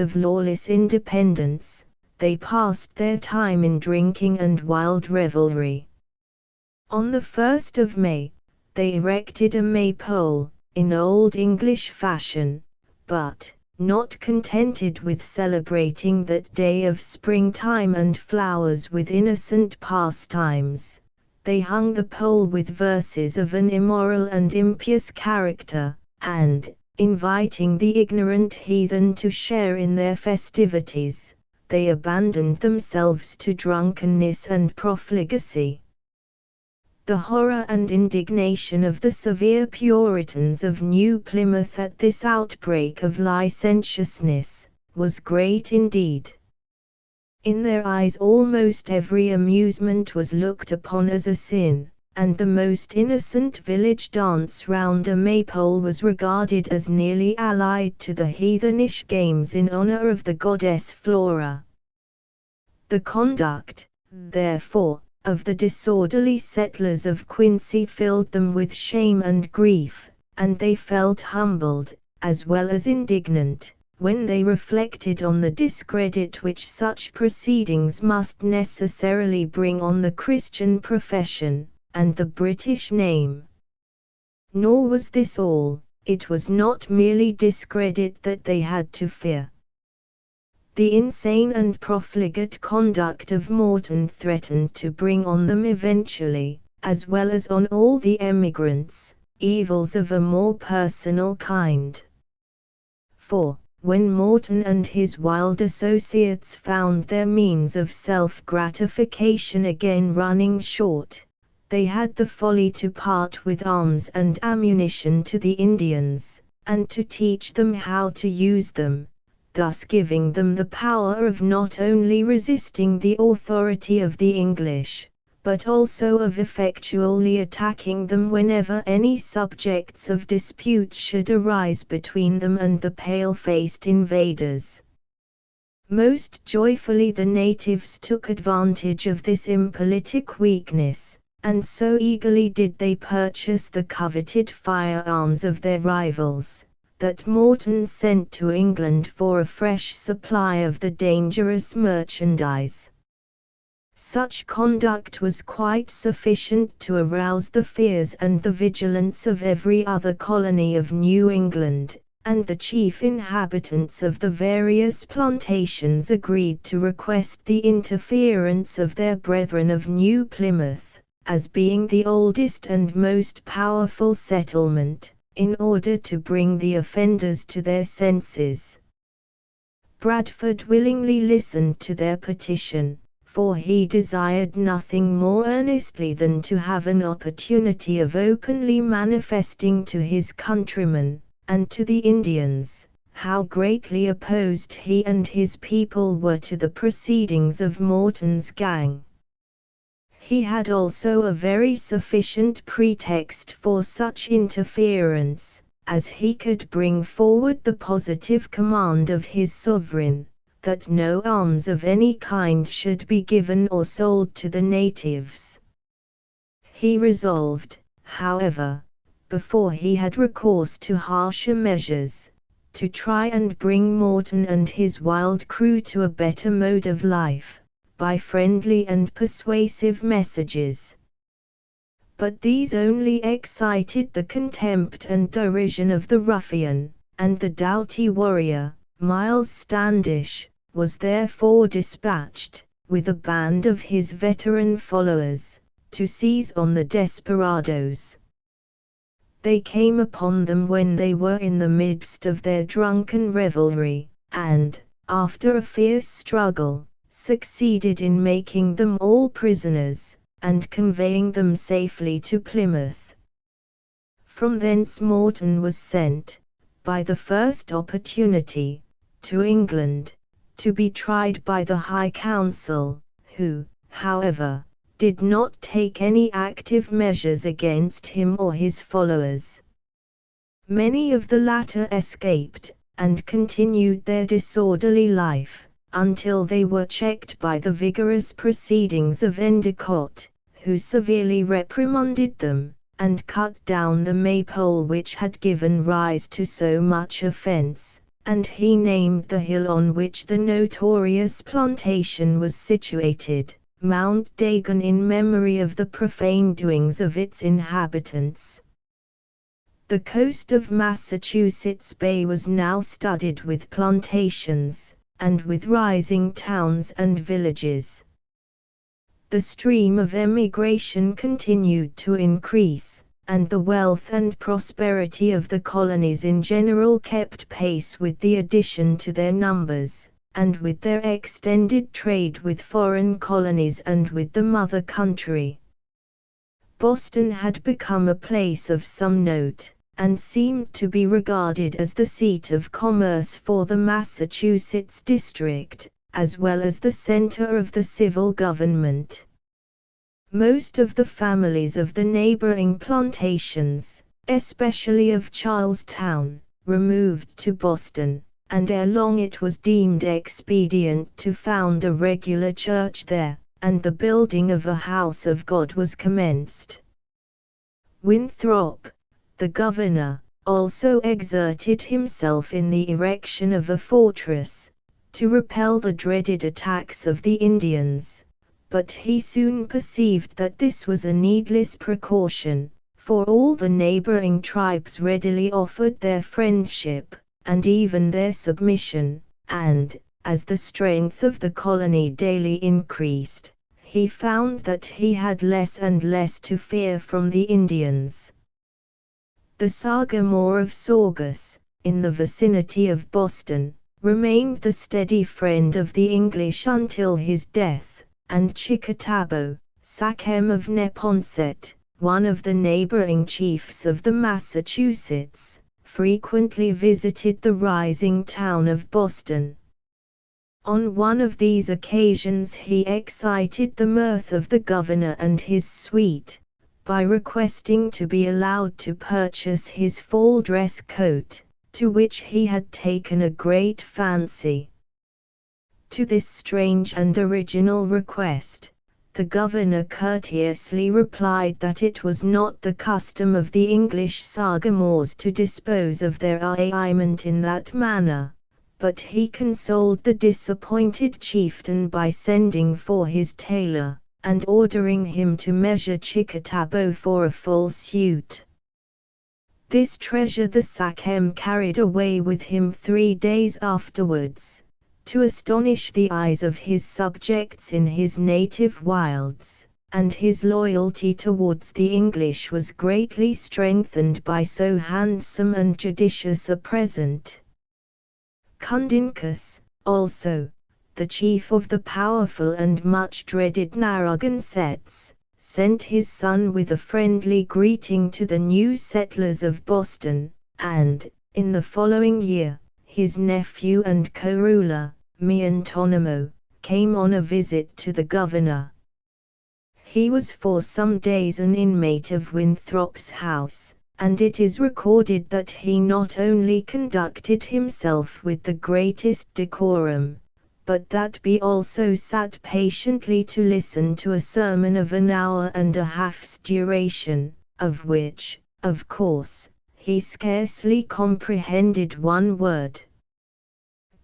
of lawless independence, they passed their time in drinking and wild revelry. On the 1st of May, they erected a maypole, in Old English fashion, but, not contented with celebrating that day of springtime and flowers with innocent pastimes, they hung the pole with verses of an immoral and impious character, and, inviting the ignorant heathen to share in their festivities, they abandoned themselves to drunkenness and profligacy. The horror and indignation of the severe Puritans of New Plymouth at this outbreak of licentiousness was great indeed. In their eyes almost every amusement was looked upon as a sin, and the most innocent village dance round a maypole was regarded as nearly allied to the heathenish games in honor of the goddess Flora. The conduct, therefore, of the disorderly settlers of Quincy filled them with shame and grief, and they felt humbled, as well as indignant, when they reflected on the discredit which such proceedings must necessarily bring on the Christian profession, and the British name. Nor was this all, it was not merely discredit that they had to fear. The insane and profligate conduct of Morton threatened to bring on them eventually, as well as on all the emigrants, evils of a more personal kind. For, when Morton and his wild associates found their means of self-gratification again running short, they had the folly to part with arms and ammunition to the Indians, and to teach them how to use them, thus giving them the power of not only resisting the authority of the English, but also of effectually attacking them whenever any subjects of dispute should arise between them and the pale-faced invaders. Most joyfully the natives took advantage of this impolitic weakness, and so eagerly did they purchase the coveted firearms of their rivals, that Morton sent to England for a fresh supply of the dangerous merchandise. Such conduct was quite sufficient to arouse the fears and the vigilance of every other colony of New England, and the chief inhabitants of the various plantations agreed to request the interference of their brethren of New Plymouth, as being the oldest and most powerful settlement, in order to bring the offenders to their senses. Bradford willingly listened to their petition, for he desired nothing more earnestly than to have an opportunity of openly manifesting to his countrymen, and to the Indians, how greatly opposed he and his people were to the proceedings of Morton's gang. He had also a very sufficient pretext for such interference, as he could bring forward the positive command of his sovereign, that no arms of any kind should be given or sold to the natives. He resolved, however, before he had recourse to harsher measures, to try and bring Morton and his wild crew to a better mode of life, by friendly and persuasive messages. But these only excited the contempt and derision of the ruffian, and the doughty warrior, Miles Standish, was therefore dispatched, with a band of his veteran followers, to seize on the desperadoes. They came upon them when they were in the midst of their drunken revelry, and, after a fierce struggle, succeeded in making them all prisoners, and conveying them safely to Plymouth. From thence Morton was sent, by the first opportunity, to England, to be tried by the High Council, who, however, did not take any active measures against him or his followers. Many of the latter escaped, and continued their disorderly life, until they were checked by the vigorous proceedings of Endicott, who severely reprimanded them, and cut down the maypole which had given rise to so much offense, and he named the hill on which the notorious plantation was situated, Mount Dagon, in memory of the profane doings of its inhabitants. The coast of Massachusetts Bay was now studded with plantations, and with rising towns and villages. The stream of emigration continued to increase, and the wealth and prosperity of the colonies in general kept pace with the addition to their numbers, and with their extended trade with foreign colonies and with the mother country. Boston had become a place of some note, and seemed to be regarded as the seat of commerce for the Massachusetts district, as well as the center of the civil government. Most of the families of the neighboring plantations, especially of Charlestown, removed to Boston, and ere long it was deemed expedient to found a regular church there, and the building of a house of God was commenced. Winthrop, the governor, also exerted himself in the erection of a fortress, to repel the dreaded attacks of the Indians. But he soon perceived that this was a needless precaution, for all the neighboring tribes readily offered their friendship, and even their submission, and, as the strength of the colony daily increased, he found that he had less and less to fear from the Indians. The Sagamore of Saugus, in the vicinity of Boston, remained the steady friend of the English until his death, and Chickatabo, Sachem of Neponset, one of the neighboring chiefs of the Massachusetts, frequently visited the rising town of Boston. On one of these occasions he excited the mirth of the governor and his suite, by requesting to be allowed to purchase his fall dress coat, to which he had taken a great fancy. To this strange and original request, the governor courteously replied that it was not the custom of the English Sagamores to dispose of their armament in that manner, but he consoled the disappointed chieftain by sending for his tailor, and ordering him to measure Chickatabo for a full suit. This treasure the Sachem carried away with him 3 days afterwards, to astonish the eyes of his subjects in his native wilds, and his loyalty towards the English was greatly strengthened by so handsome and judicious a present. Cundincus, also, the chief of the powerful and much dreaded Narragansetts, sent his son with a friendly greeting to the new settlers of Boston, and, in the following year, his nephew and co-ruler, Miantonomo, came on a visit to the governor. He was for some days an inmate of Winthrop's house, and it is recorded that he not only conducted himself with the greatest decorum, but that he also sat patiently to listen to a sermon of an hour and a half's duration, of which, of course, he scarcely comprehended one word.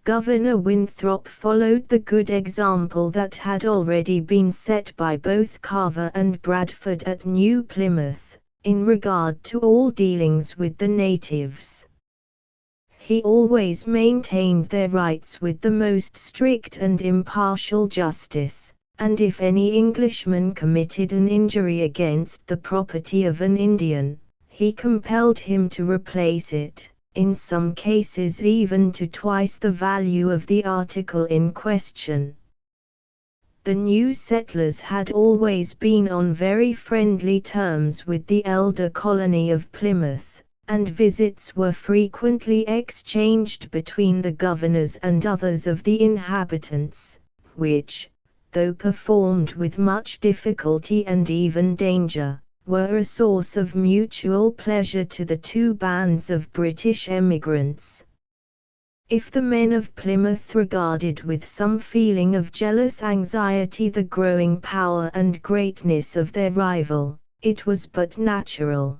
Governor Winthrop followed the good example that had already been set by both Carver and Bradford at New Plymouth, in regard to all dealings with the natives. He always maintained their rights with the most strict and impartial justice, and if any Englishman committed an injury against the property of an Indian, he compelled him to replace it, in some cases even to twice the value of the article in question. The new settlers had always been on very friendly terms with the elder colony of Plymouth, and visits were frequently exchanged between the governors and others of the inhabitants, which, though performed with much difficulty and even danger, were a source of mutual pleasure to the two bands of British emigrants. If the men of Plymouth regarded with some feeling of jealous anxiety the growing power and greatness of their rival, it was but natural.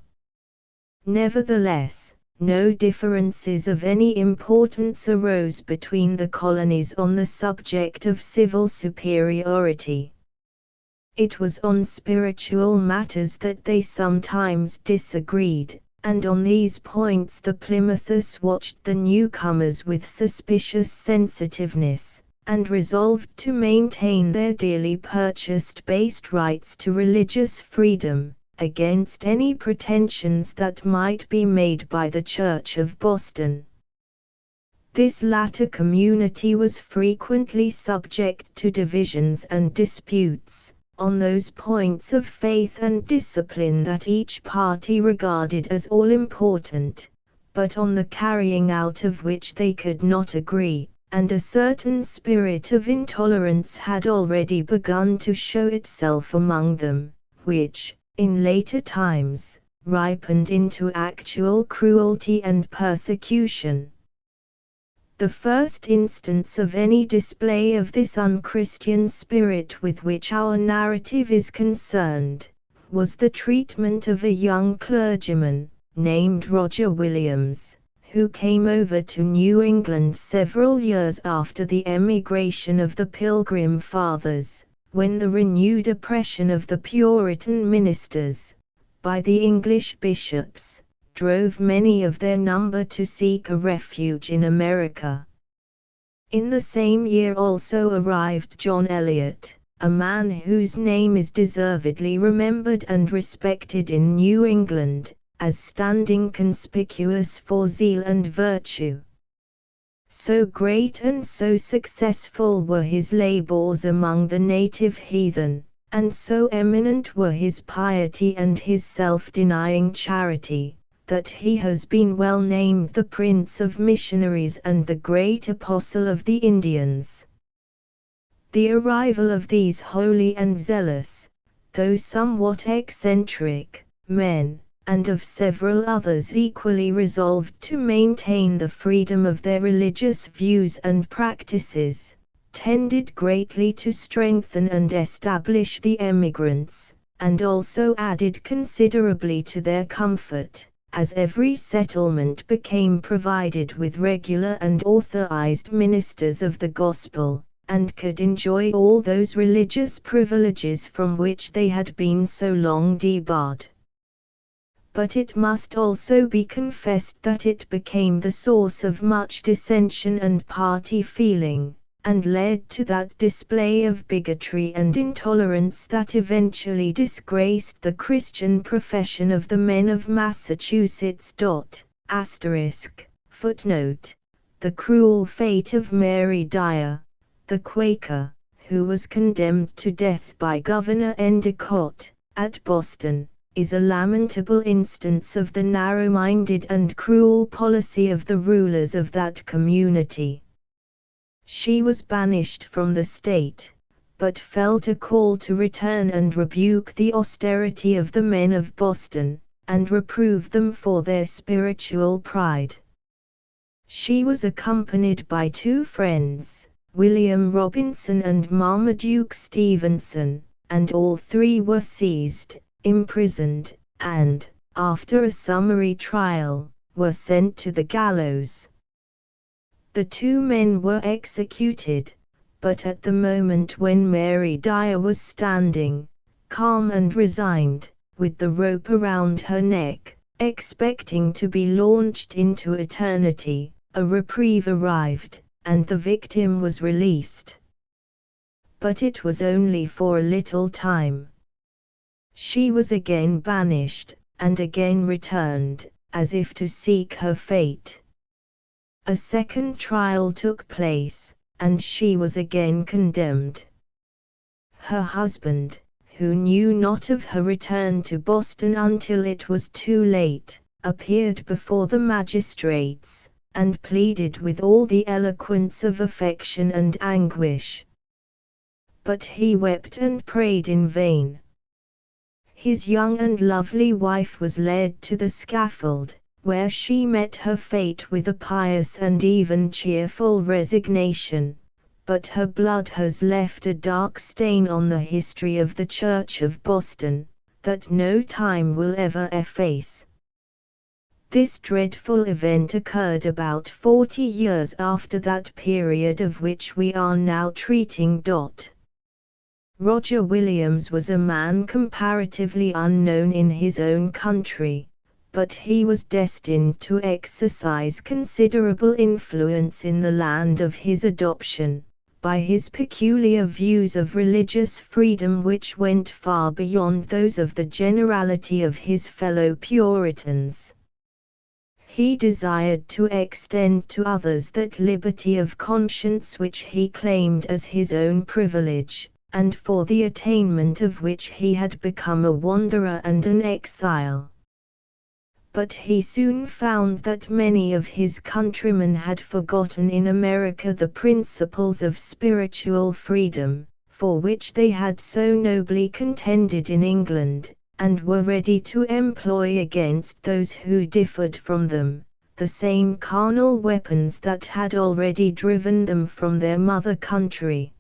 Nevertheless, no differences of any importance arose between the colonies on the subject of civil superiority. It was on spiritual matters that they sometimes disagreed, and on these points the Plymouthers watched the newcomers with suspicious sensitiveness, and resolved to maintain their dearly purchased based rights to religious freedom, against any pretensions that might be made by the Church of Boston. This latter community was frequently subject to divisions and disputes, on those points of faith and discipline that each party regarded as all-important, but on the carrying out of which they could not agree, and a certain spirit of intolerance had already begun to show itself among them, which, in later times, ripened into actual cruelty and persecution. The first instance of any display of this unchristian spirit with which our narrative is concerned, was the treatment of a young clergyman, named Roger Williams, who came over to New England several years after the emigration of the Pilgrim Fathers, when the renewed oppression of the Puritan ministers, by the English bishops, drove many of their number to seek a refuge in America. In the same year also arrived John Eliot, a man whose name is deservedly remembered and respected in New England, as standing conspicuous for zeal and virtue. So great and so successful were his labors among the native heathen, and so eminent were his piety and his self-denying charity, that he has been well named the Prince of Missionaries and the Great Apostle of the Indians. The arrival of these holy and zealous, though somewhat eccentric, men, and of several others equally resolved to maintain the freedom of their religious views and practices, tended greatly to strengthen and establish the emigrants, and also added considerably to their comfort, as every settlement became provided with regular and authorized ministers of the gospel, and could enjoy all those religious privileges from which they had been so long debarred. But it must also be confessed that it became the source of much dissension and party feeling, and led to that display of bigotry and intolerance that eventually disgraced the Christian profession of the men of Massachusetts. Footnote: the cruel fate of Mary Dyer, the Quaker, who was condemned to death by Governor Endicott, at Boston, is a lamentable instance of the narrow-minded and cruel policy of the rulers of that community. She was banished from the state, but felt a call to return and rebuke the austerity of the men of Boston, and reprove them for their spiritual pride. She was accompanied by two friends, William Robinson and Marmaduke Stevenson, and all three were seized, imprisoned, and, after a summary trial, were sent to the gallows. The two men were executed, but at the moment when Mary Dyer was standing, calm and resigned, with the rope around her neck, expecting to be launched into eternity, a reprieve arrived, and the victim was released. But it was only for a little time. She was again banished, and again returned, as if to seek her fate. A second trial took place, and she was again condemned. Her husband, who knew not of her return to Boston until it was too late, appeared before the magistrates, and pleaded with all the eloquence of affection and anguish. But he wept and prayed in vain. His young and lovely wife was led to the scaffold, where she met her fate with a pious and even cheerful resignation, but her blood has left a dark stain on the history of the Church of Boston, that no time will ever efface. This dreadful event occurred about 40 years after that period of which we are now treating. Roger Williams was a man comparatively unknown in his own country, but he was destined to exercise considerable influence in the land of his adoption, by his peculiar views of religious freedom which went far beyond those of the generality of his fellow Puritans. He desired to extend to others that liberty of conscience which he claimed as his own privilege, and for the attainment of which he had become a wanderer and an exile. But he soon found that many of his countrymen had forgotten in America the principles of spiritual freedom, for which they had so nobly contended in England, and were ready to employ against those who differed from them, the same carnal weapons that had already driven them from their mother country.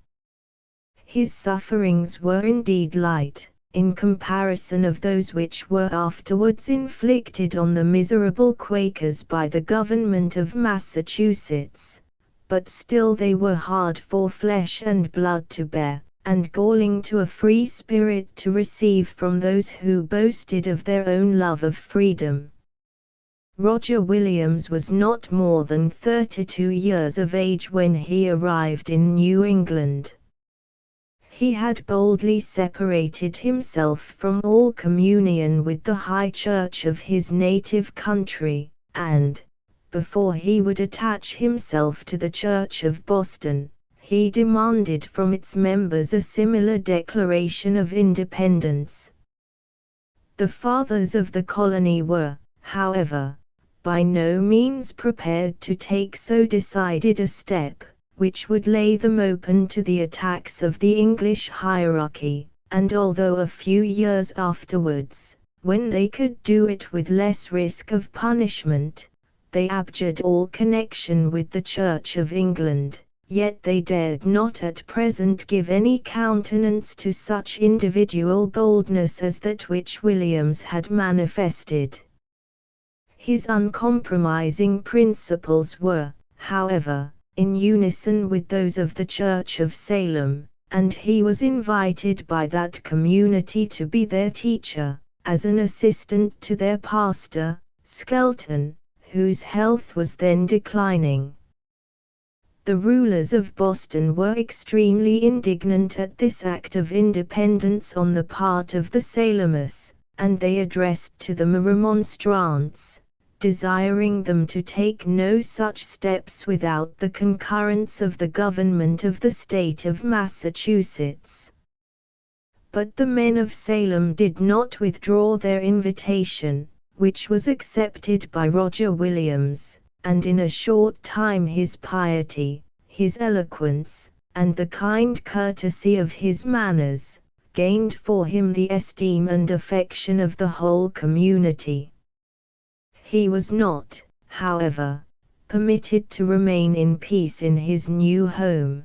His sufferings were indeed light, in comparison of those which were afterwards inflicted on the miserable Quakers by the government of Massachusetts, but still they were hard for flesh and blood to bear, and galling to a free spirit to receive from those who boasted of their own love of freedom. Roger Williams was not more than 32 years of age when he arrived in New England. He had boldly separated himself from all communion with the high church of his native country, and, before he would attach himself to the Church of Boston, he demanded from its members a similar declaration of independence. The fathers of the colony were, however, by no means prepared to take so decided a step, which would lay them open to the attacks of the English hierarchy, and although a few years afterwards, when they could do it with less risk of punishment, they abjured all connection with the Church of England, yet they dared not at present give any countenance to such individual boldness as that which Williams had manifested. His uncompromising principles were, however, in unison with those of the Church of Salem, and he was invited by that community to be their teacher, as an assistant to their pastor, Skelton, whose health was then declining. The rulers of Boston were extremely indignant at this act of independence on the part of the Salemists, and they addressed to them a remonstrance, desiring them to take no such steps without the concurrence of the government of the state of Massachusetts. But the men of Salem did not withdraw their invitation, which was accepted by Roger Williams, and in a short time his piety, his eloquence, and the kind courtesy of his manners, gained for him the esteem and affection of the whole community. He was not, however, permitted to remain in peace in his new home.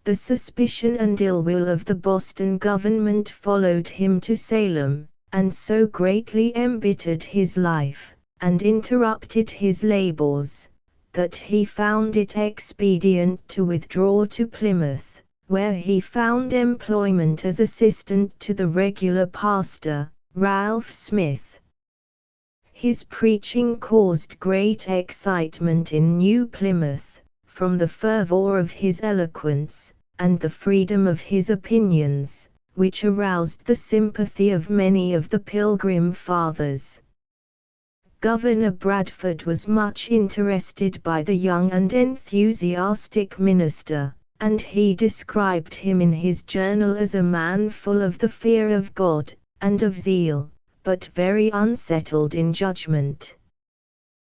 The suspicion and ill will of the Boston government followed him to Salem, and so greatly embittered his life, and interrupted his labors, that he found it expedient to withdraw to Plymouth, where he found employment as assistant to the regular pastor, Ralph Smith. His preaching caused great excitement in New Plymouth, from the fervor of his eloquence, and the freedom of his opinions, which aroused the sympathy of many of the Pilgrim Fathers. Governor Bradford was much interested by the young and enthusiastic minister, and he described him in his journal as a man full of the fear of God, and of zeal, but very unsettled in judgment.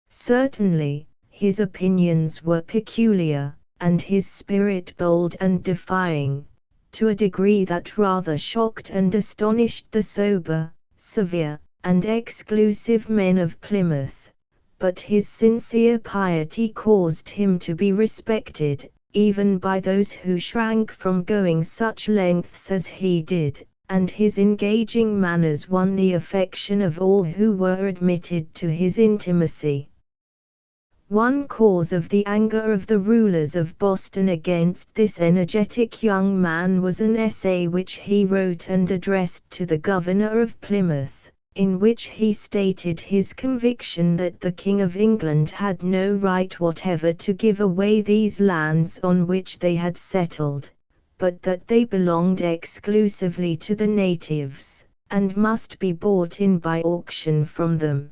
Certainly, his opinions were peculiar, and his spirit bold and defying, to a degree that rather shocked and astonished the sober, severe, and exclusive men of Plymouth, but his sincere piety caused him to be respected, even by those who shrank from going such lengths as he did, and his engaging manners won the affection of all who were admitted to his intimacy. One cause of the anger of the rulers of Boston against this energetic young man was an essay which he wrote and addressed to the governor of Plymouth, in which he stated his conviction that the King of England had no right whatever to give away these lands on which they had settled, but that they belonged exclusively to the natives, and must be bought in by auction from them.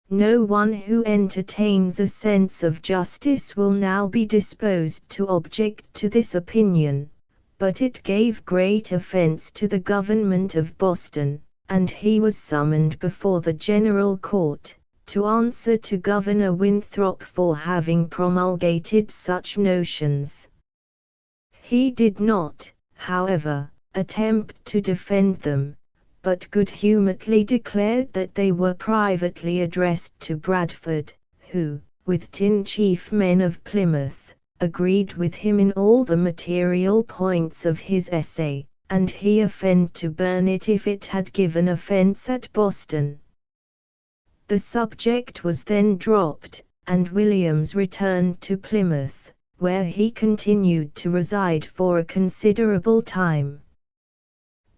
No one who entertains a sense of justice will now be disposed to object to this opinion, but it gave great offense to the government of Boston, and he was summoned before the General Court, to answer to Governor Winthrop for having promulgated such notions. He did not, however, attempt to defend them, but good-humoredly declared that they were privately addressed to Bradford, who, with 10 chief men of Plymouth, agreed with him in all the material points of his essay, and he offended to burn it if it had given offense at Boston. The subject was then dropped, and Williams returned to Plymouth, where he continued to reside for a considerable time.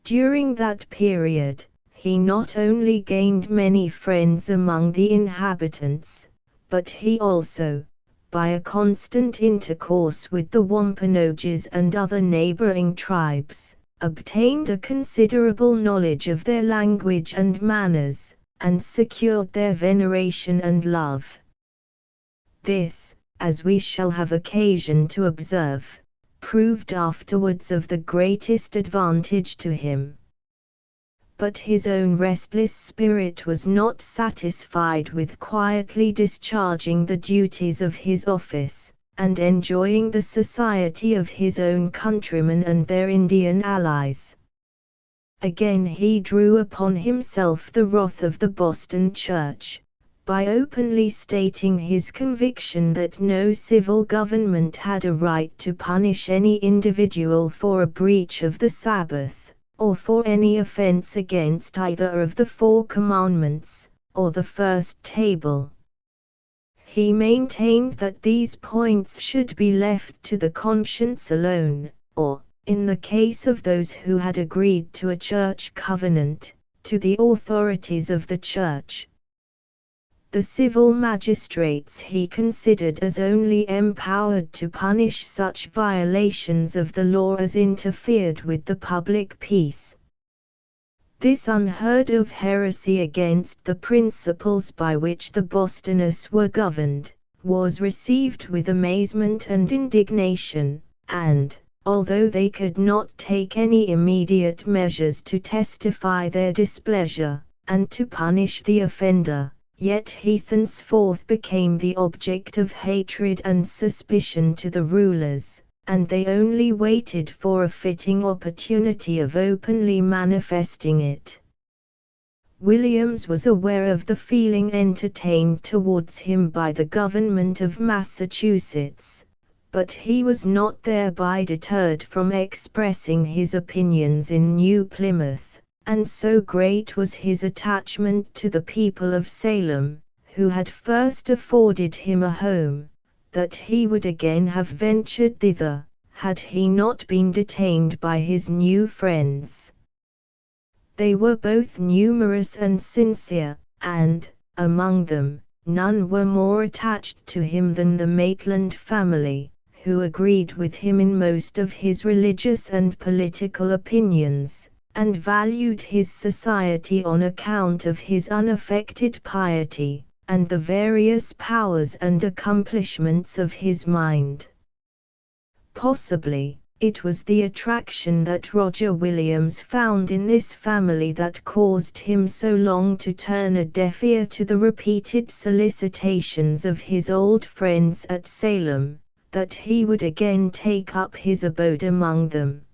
During that period, he not only gained many friends among the inhabitants, but he also, by a constant intercourse with the Wampanoags and other neighboring tribes, obtained a considerable knowledge of their language and manners, and secured their veneration and love. This, as we shall have occasion to observe, proved afterwards of the greatest advantage to him. But his own restless spirit was not satisfied with quietly discharging the duties of his office, and enjoying the society of his own countrymen and their Indian allies. Again he drew upon himself the wrath of the Boston Church, by openly stating his conviction that no civil government had a right to punish any individual for a breach of the Sabbath, or for any offense against either of the 4 commandments, or the first table. He maintained that these points should be left to the conscience alone, or, in the case of those who had agreed to a church covenant, to the authorities of the church. The civil magistrates he considered as only empowered to punish such violations of the law as interfered with the public peace. This unheard of heresy against the principles by which the Bostonists were governed, was received with amazement and indignation, and, although they could not take any immediate measures to testify their displeasure, and to punish the offender, yet he thenceforth became the object of hatred and suspicion to the rulers, and they only waited for a fitting opportunity of openly manifesting it. Williams was aware of the feeling entertained towards him by the government of Massachusetts, but he was not thereby deterred from expressing his opinions in New Plymouth. And so great was his attachment to the people of Salem, who had first afforded him a home, that he would again have ventured thither, had he not been detained by his new friends. They were both numerous and sincere, and, among them, none were more attached to him than the Maitland family, who agreed with him in most of his religious and political opinions, and valued his society on account of his unaffected piety, and the various powers and accomplishments of his mind. Possibly, it was the attraction that Roger Williams found in this family that caused him so long to turn a deaf ear to the repeated solicitations of his old friends at Salem, that he would again take up his abode among them.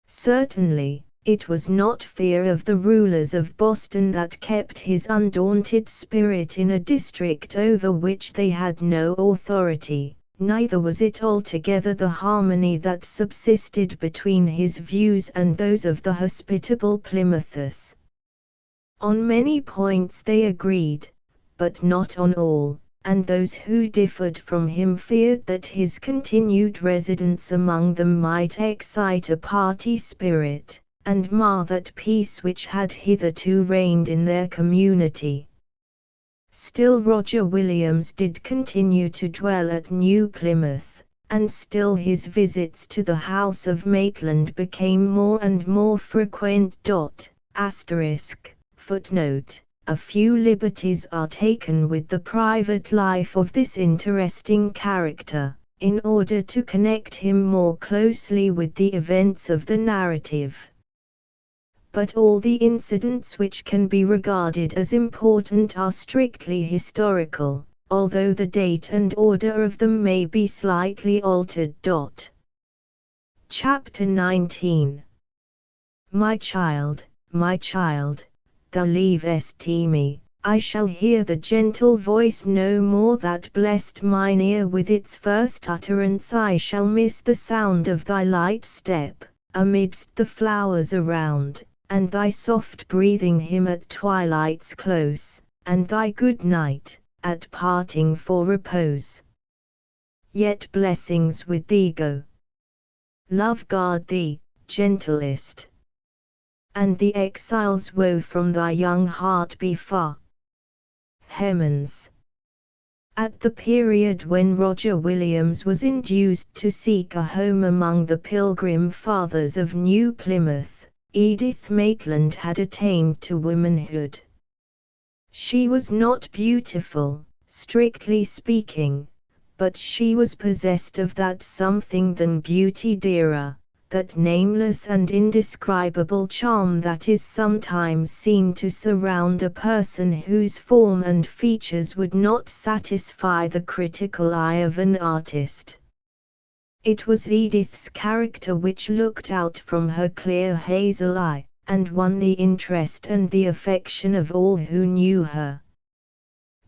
Certainly, it was not fear of the rulers of Boston that kept his undaunted spirit in a district over which they had no authority, neither was it altogether the harmony that subsisted between his views and those of the hospitable Plymouthers. On many points they agreed, but not on all, and those who differed from him feared that his continued residence among them might excite a party spirit, and mar that peace which had hitherto reigned in their community. Still Roger Williams did continue to dwell at New Plymouth, and still his visits to the house of Maitland became more and more frequent. Footnote: a few liberties are taken with the private life of this interesting character, in order to connect him more closely with the events of the narrative. But all the incidents which can be regarded as important are strictly historical, although the date and order of them may be slightly altered. Chapter 19. My child, thou leavest me, I shall hear the gentle voice no more that blessed mine ear with its first utterance. I shall miss the sound of thy light step, amidst the flowers around, and thy soft breathing hymn at twilight's close, and thy good night, at parting for repose. Yet blessings with thee go. Love guard thee, gentlest, and the exile's woe from thy young heart be far. Hemans. At the period when Roger Williams was induced to seek a home among the Pilgrim Fathers of New Plymouth, Edith Maitland had attained to womanhood. She was not beautiful, strictly speaking, but she was possessed of that something than beauty dearer, that nameless and indescribable charm that is sometimes seen to surround a person whose form and features would not satisfy the critical eye of an artist. It was Edith's character which looked out from her clear hazel eye, and won the interest and the affection of all who knew her.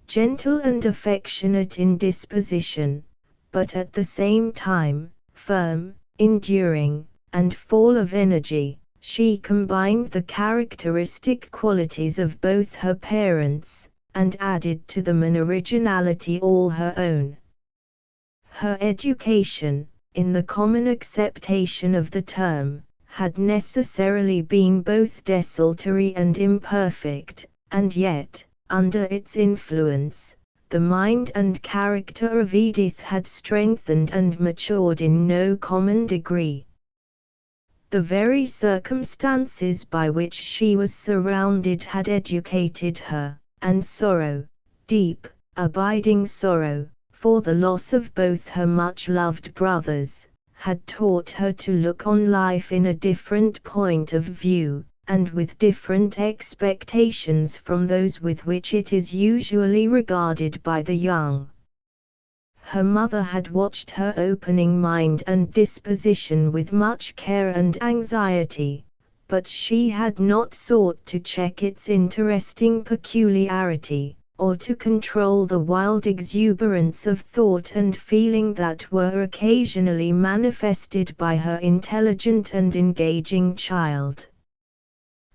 Gentle and affectionate in disposition, but at the same time, firm, enduring, and full of energy, she combined the characteristic qualities of both her parents, and added to them an originality all her own. Her education, in the common acceptation of the term, had necessarily been both desultory and imperfect, and yet, under its influence, the mind and character of Edith had strengthened and matured in no common degree. The very circumstances by which she was surrounded had educated her, and sorrow, deep, abiding sorrow, for the loss of both her much-loved brothers, had taught her to look on life in a different point of view, and with different expectations from those with which it is usually regarded by the young. Her mother had watched her opening mind and disposition with much care and anxiety, but she had not sought to check its interesting peculiarity, or to control the wild exuberance of thought and feeling that were occasionally manifested by her intelligent and engaging child.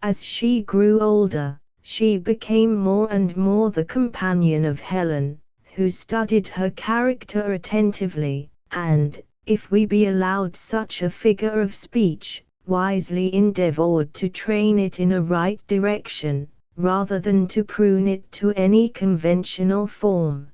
As she grew older, she became more and more the companion of Helen, who studied her character attentively, and, if we be allowed such a figure of speech, wisely endeavored to train it in a right direction, rather than to prune it to any conventional form.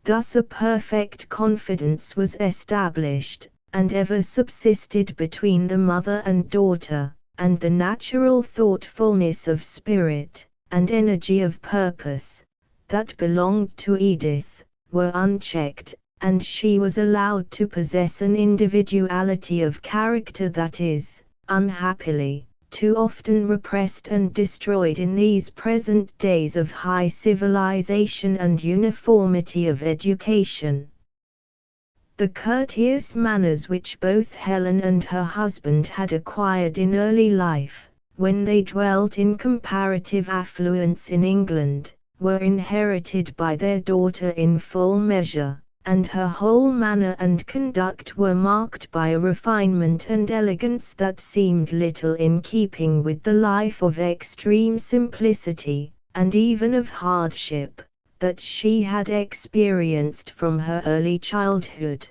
Thus a perfect confidence was established, and ever subsisted between the mother and daughter, and the natural thoughtfulness of spirit, and energy of purpose, that belonged to Edith, were unchecked, and she was allowed to possess an individuality of character that is, unhappily, too often repressed and destroyed in these present days of high civilization and uniformity of education. The courteous manners which both Helen and her husband had acquired in early life, when they dwelt in comparative affluence in England, were inherited by their daughter in full measure, and her whole manner and conduct were marked by a refinement and elegance that seemed little in keeping with the life of extreme simplicity, and even of hardship, that she had experienced from her early childhood.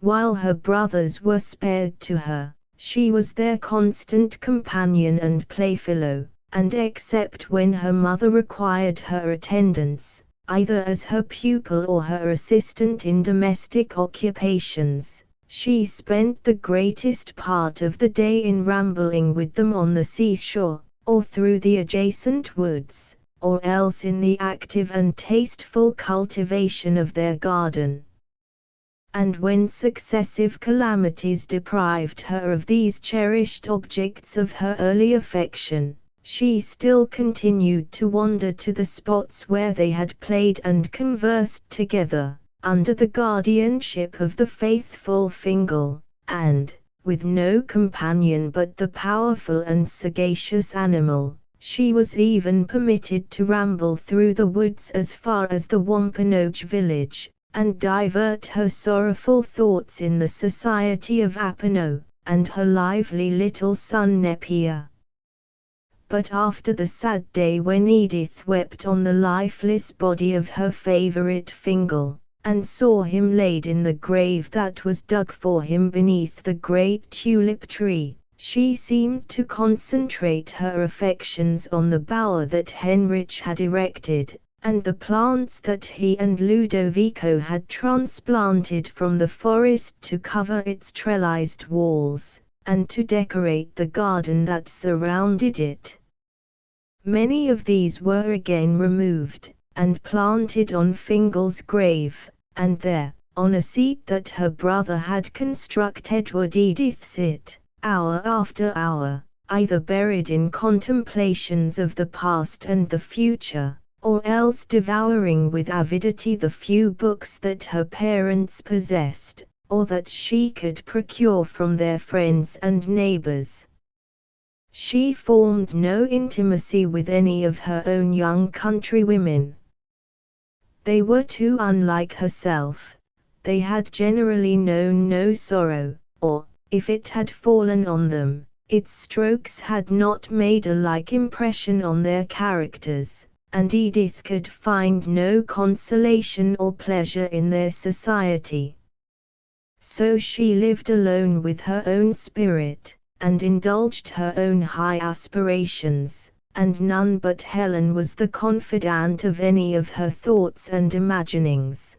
While her brothers were spared to her, she was their constant companion and playfellow, and except when her mother required her attendance, either as her pupil or her assistant in domestic occupations, she spent the greatest part of the day in rambling with them on the seashore, or through the adjacent woods, or else in the active and tasteful cultivation of their garden. And when successive calamities deprived her of these cherished objects of her early affection, she still continued to wander to the spots where they had played and conversed together, under the guardianship of the faithful Fingal, and, with no companion but the powerful and sagacious animal, she was even permitted to ramble through the woods as far as the Wampanoag village, and divert her sorrowful thoughts in the society of Apano, and her lively little son Nepia. But after the sad day when Edith wept on the lifeless body of her favorite Fingal, and saw him laid in the grave that was dug for him beneath the great tulip tree, she seemed to concentrate her affections on the bower that Henrich had erected, and the plants that he and Ludovico had transplanted from the forest to cover its trellised walls, and to decorate the garden that surrounded it. Many of these were again removed, and planted on Fingal's grave, and there, on a seat that her brother had constructed, would Edith sit, hour after hour, either buried in contemplations of the past and the future, or else devouring with avidity the few books that her parents possessed, or that she could procure from their friends and neighbors. She formed no intimacy with any of her own young countrywomen. They were too unlike herself. They had generally known no sorrow, or, if it had fallen on them, its strokes had not made a like impression on their characters, and Edith could find no consolation or pleasure in their society. So she lived alone with her own spirit, and indulged her own high aspirations, and none but Helen was the confidant of any of her thoughts and imaginings.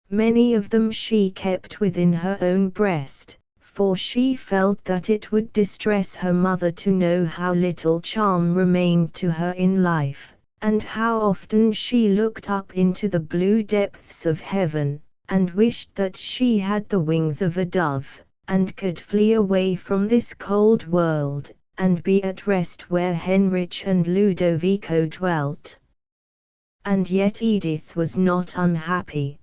Many of them she kept within her own breast, for she felt that it would distress her mother to know how little charm remained to her in life, and how often she looked up into the blue depths of heaven, and wished that she had the wings of a dove, and could flee away from this cold world, and be at rest where Henrich and Ludovico dwelt. And yet Edith was not unhappy.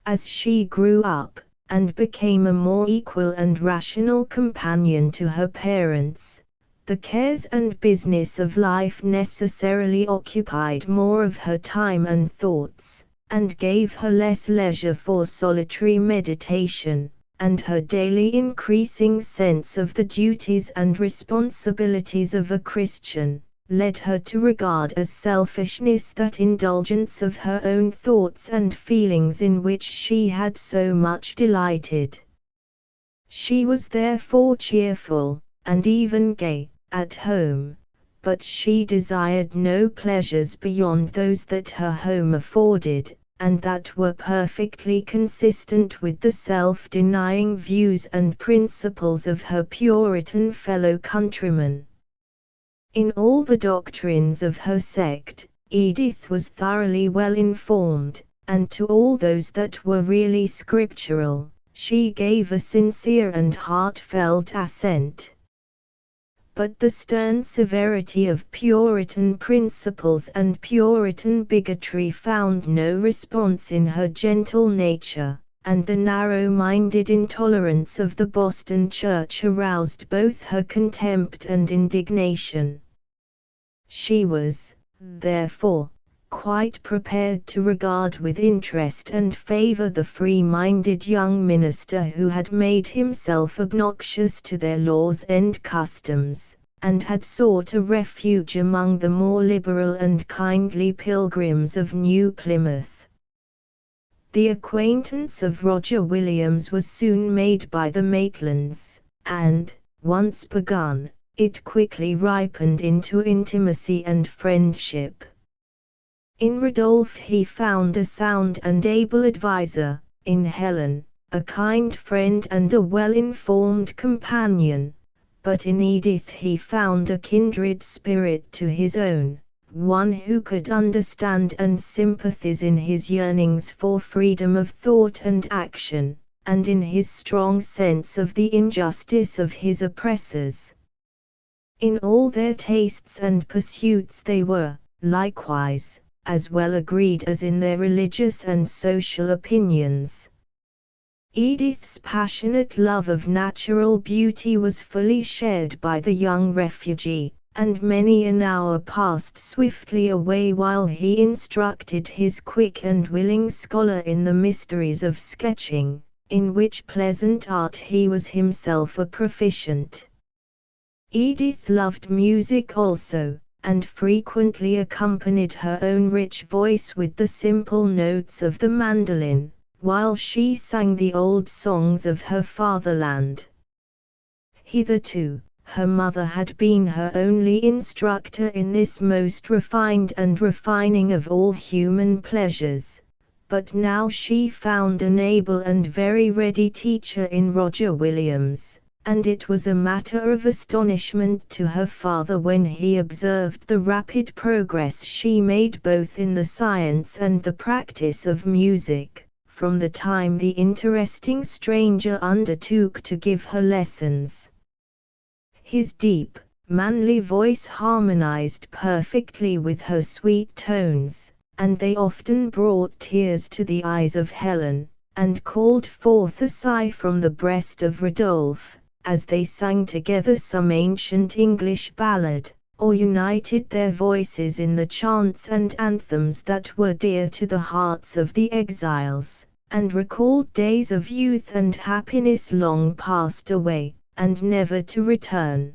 As she grew up, and became a more equal and rational companion to her parents, the cares and business of life necessarily occupied more of her time and thoughts, and gave her less leisure for solitary meditation, and her daily increasing sense of the duties and responsibilities of a Christian led her to regard as selfishness that indulgence of her own thoughts and feelings in which she had so much delighted. She was therefore cheerful, and even gay, at home, but she desired no pleasures beyond those that her home afforded, and that were perfectly consistent with the self-denying views and principles of her Puritan fellow countrymen. In all the doctrines of her sect, Edith was thoroughly well informed, and to all those that were really scriptural, she gave a sincere and heartfelt assent. But the stern severity of Puritan principles and Puritan bigotry found no response in her gentle nature, and the narrow-minded intolerance of the Boston Church aroused both her contempt and indignation. She was, therefore, quite prepared to regard with interest and favor the free-minded young minister who had made himself obnoxious to their laws and customs, and had sought a refuge among the more liberal and kindly Pilgrims of New Plymouth. The acquaintance of Roger Williams was soon made by the Maitlands, and, once begun, it quickly ripened into intimacy and friendship. In Rodolphe he found a sound and able adviser, in Helen, a kind friend and a well-informed companion, but in Edith he found a kindred spirit to his own, one who could understand and sympathize in his yearnings for freedom of thought and action, and in his strong sense of the injustice of his oppressors. In all their tastes and pursuits they were, likewise, as well agreed as in their religious and social opinions. Edith's passionate love of natural beauty was fully shared by the young refugee, and many an hour passed swiftly away while he instructed his quick and willing scholar in the mysteries of sketching, in which pleasant art he was himself a proficient. Edith loved music also, and frequently accompanied her own rich voice with the simple notes of the mandolin, while she sang the old songs of her fatherland. Hitherto, her mother had been her only instructor in this most refined and refining of all human pleasures, but now she found an able and very ready teacher in Roger Williams, and it was a matter of astonishment to her father when he observed the rapid progress she made both in the science and the practice of music, from the time the interesting stranger undertook to give her lessons. His deep, manly voice harmonized perfectly with her sweet tones, and they often brought tears to the eyes of Helen, and called forth a sigh from the breast of Rodolphe, as they sang together some ancient English ballad, or united their voices in the chants and anthems that were dear to the hearts of the exiles, and recalled days of youth and happiness long passed away, and never to return.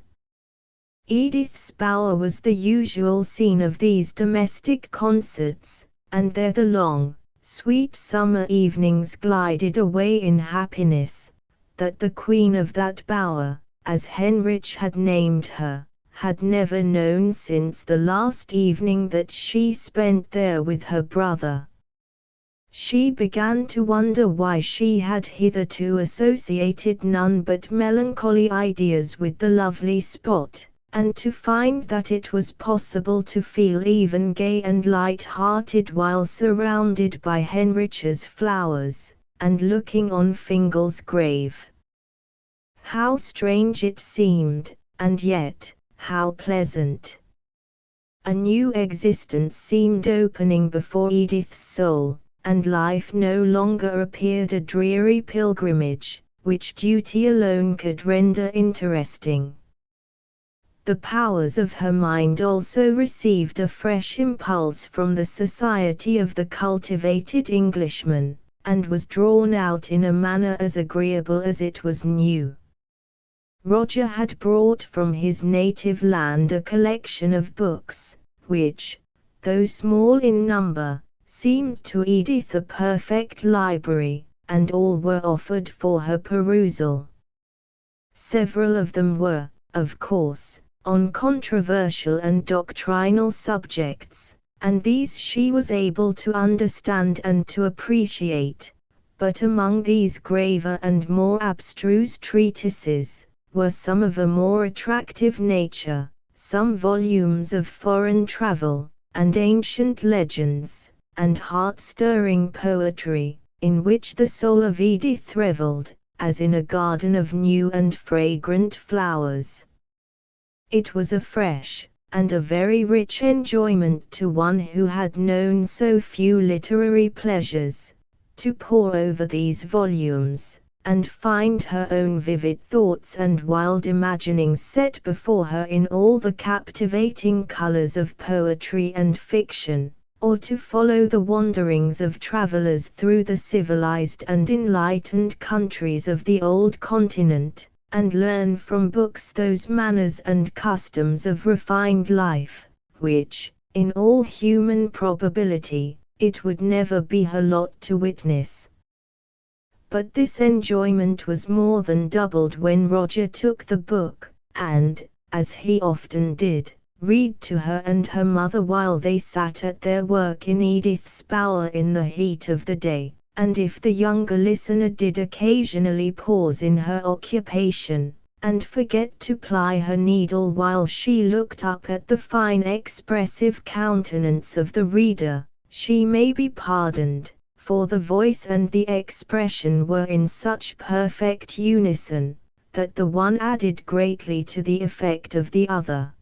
Edith's bower was the usual scene of these domestic concerts, and there the long, sweet summer evenings glided away in happiness, that the queen of that bower, as Henrich had named her, had never known since the last evening that she spent there with her brother. She began to wonder why she had hitherto associated none but melancholy ideas with the lovely spot, and to find that it was possible to feel even gay and light-hearted while surrounded by Henrich's flowers, and looking on Fingal's grave. How strange it seemed, and yet, how pleasant. A new existence seemed opening before Edith's soul, and life no longer appeared a dreary pilgrimage, which duty alone could render interesting. The powers of her mind also received a fresh impulse from the society of the cultivated Englishman, and was drawn out in a manner as agreeable as it was new. Roger had brought from his native land a collection of books, which, though small in number, seemed to Edith a perfect library, and all were offered for her perusal. Several of them were, of course, on controversial and doctrinal subjects, and these she was able to understand and to appreciate, but among these graver and more abstruse treatises, were some of a more attractive nature, some volumes of foreign travel, and ancient legends, and heart-stirring poetry, in which the soul of Edith revelled, as in a garden of new and fragrant flowers. It was a fresh, and a very rich enjoyment to one who had known so few literary pleasures, to pore over these volumes, and find her own vivid thoughts and wild imaginings set before her in all the captivating colors of poetry and fiction, or to follow the wanderings of travelers through the civilized and enlightened countries of the old continent, and learn from books those manners and customs of refined life, which, in all human probability, it would never be her lot to witness. But this enjoyment was more than doubled when Roger took the book, and, as he often did, read to her and her mother while they sat at their work in Edith's bower in the heat of the day, and if the younger listener did occasionally pause in her occupation, and forget to ply her needle while she looked up at the fine expressive countenance of the reader, she may be pardoned, for the voice and the expression were in such perfect unison, that the one added greatly to the effect of the other.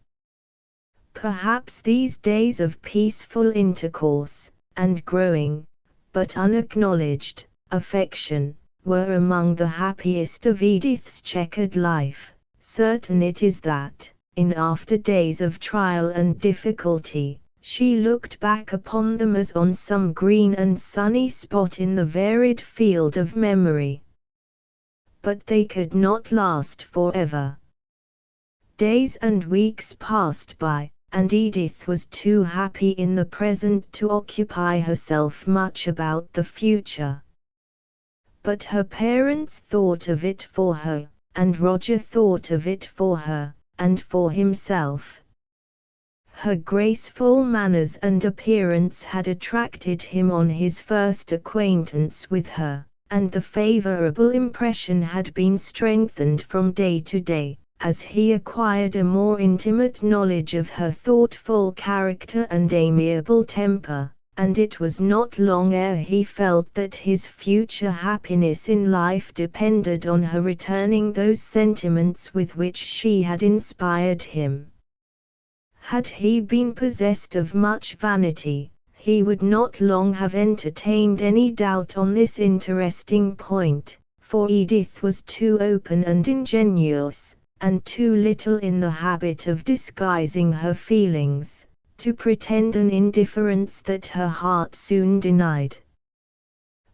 Perhaps these days of peaceful intercourse, and growing, but unacknowledged, affection, were among the happiest of Edith's checkered life. Certain it is that, in after days of trial and difficulty, she looked back upon them as on some green and sunny spot in the varied field of memory. But they could not last forever. Days and weeks passed by, and Edith was too happy in the present to occupy herself much about the future. But her parents thought of it for her, and Roger thought of it for her, and for himself. Her graceful manners and appearance had attracted him on his first acquaintance with her, and the favorable impression had been strengthened from day to day, as he acquired a more intimate knowledge of her thoughtful character and amiable temper, and it was not long ere he felt that his future happiness in life depended on her returning those sentiments with which she had inspired him. Had he been possessed of much vanity, he would not long have entertained any doubt on this interesting point, for Edith was too open and ingenuous, and too little in the habit of disguising her feelings, to pretend an indifference that her heart soon denied.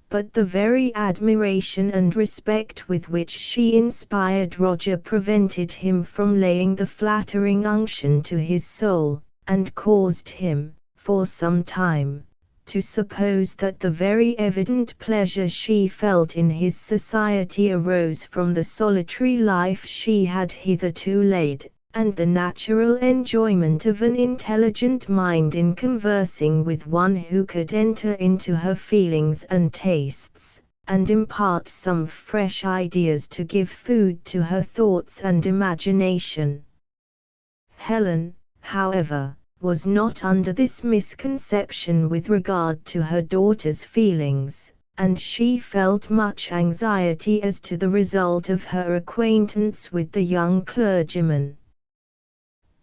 But the very admiration and respect with which she inspired Roger prevented him from laying the flattering unction to his soul, and caused him, for some time, to suppose that the very evident pleasure she felt in his society arose from the solitary life she had hitherto led, and the natural enjoyment of an intelligent mind in conversing with one who could enter into her feelings and tastes, and impart some fresh ideas to give food to her thoughts and imagination. Helen, however, was not under this misconception with regard to her daughter's feelings, and she felt much anxiety as to the result of her acquaintance with the young clergyman.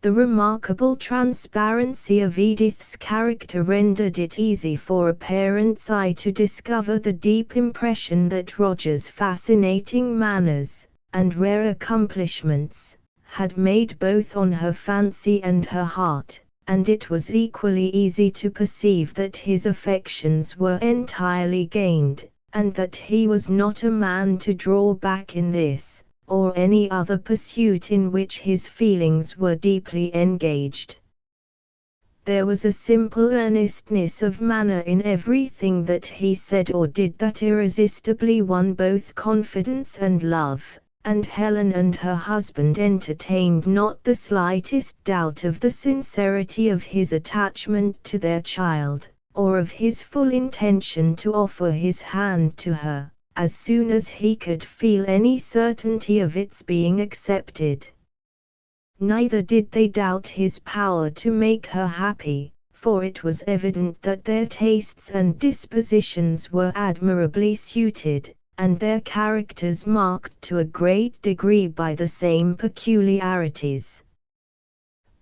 The remarkable transparency of Edith's character rendered it easy for a parent's eye to discover the deep impression that Roger's fascinating manners, and rare accomplishments, had made both on her fancy and her heart, and it was equally easy to perceive that his affections were entirely gained, and that he was not a man to draw back in this, or any other pursuit in which his feelings were deeply engaged. There was a simple earnestness of manner in everything that he said or did that irresistibly won both confidence and love, and Helen and her husband entertained not the slightest doubt of the sincerity of his attachment to their child, or of his full intention to offer his hand to her, as soon as he could feel any certainty of its being accepted. Neither did they doubt his power to make her happy, for it was evident that their tastes and dispositions were admirably suited, and their characters marked to a great degree by the same peculiarities.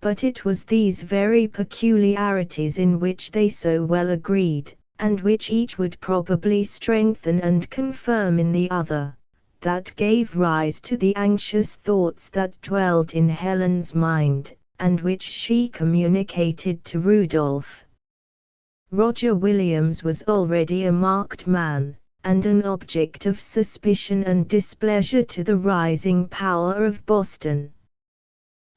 But it was these very peculiarities in which they so well agreed, and which each would probably strengthen and confirm in the other, that gave rise to the anxious thoughts that dwelt in Helen's mind, and which she communicated to Rudolph. Roger Williams was already a marked man, and an object of suspicion and displeasure to the rising power of Boston.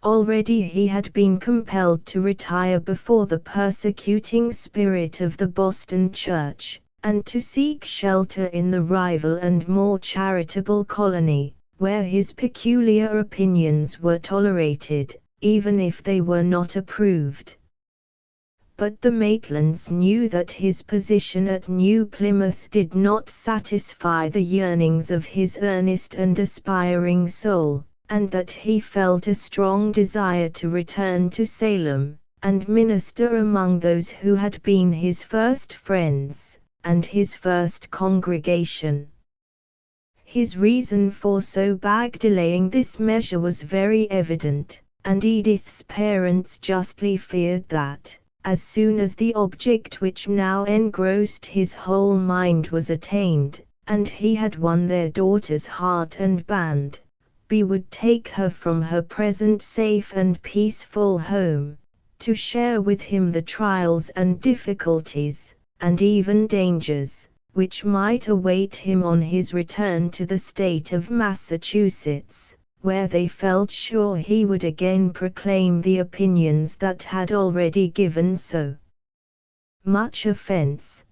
Already he had been compelled to retire before the persecuting spirit of the Boston Church, and to seek shelter in the rival and more charitable colony, where his peculiar opinions were tolerated, even if they were not approved. But the Maitlands knew that his position at New Plymouth did not satisfy the yearnings of his earnest and aspiring soul, and that he felt a strong desire to return to Salem, and minister among those who had been his first friends, and his first congregation. His reason for so delaying this measure was very evident, and Edith's parents justly feared that, as soon as the object which now engrossed his whole mind was attained, and he had won their daughter's heart and band, he would take her from her present safe and peaceful home, to share with him the trials and difficulties, and even dangers, which might await him on his return to the state of Massachusetts, where they felt sure he would again proclaim the opinions that had already given so much offense.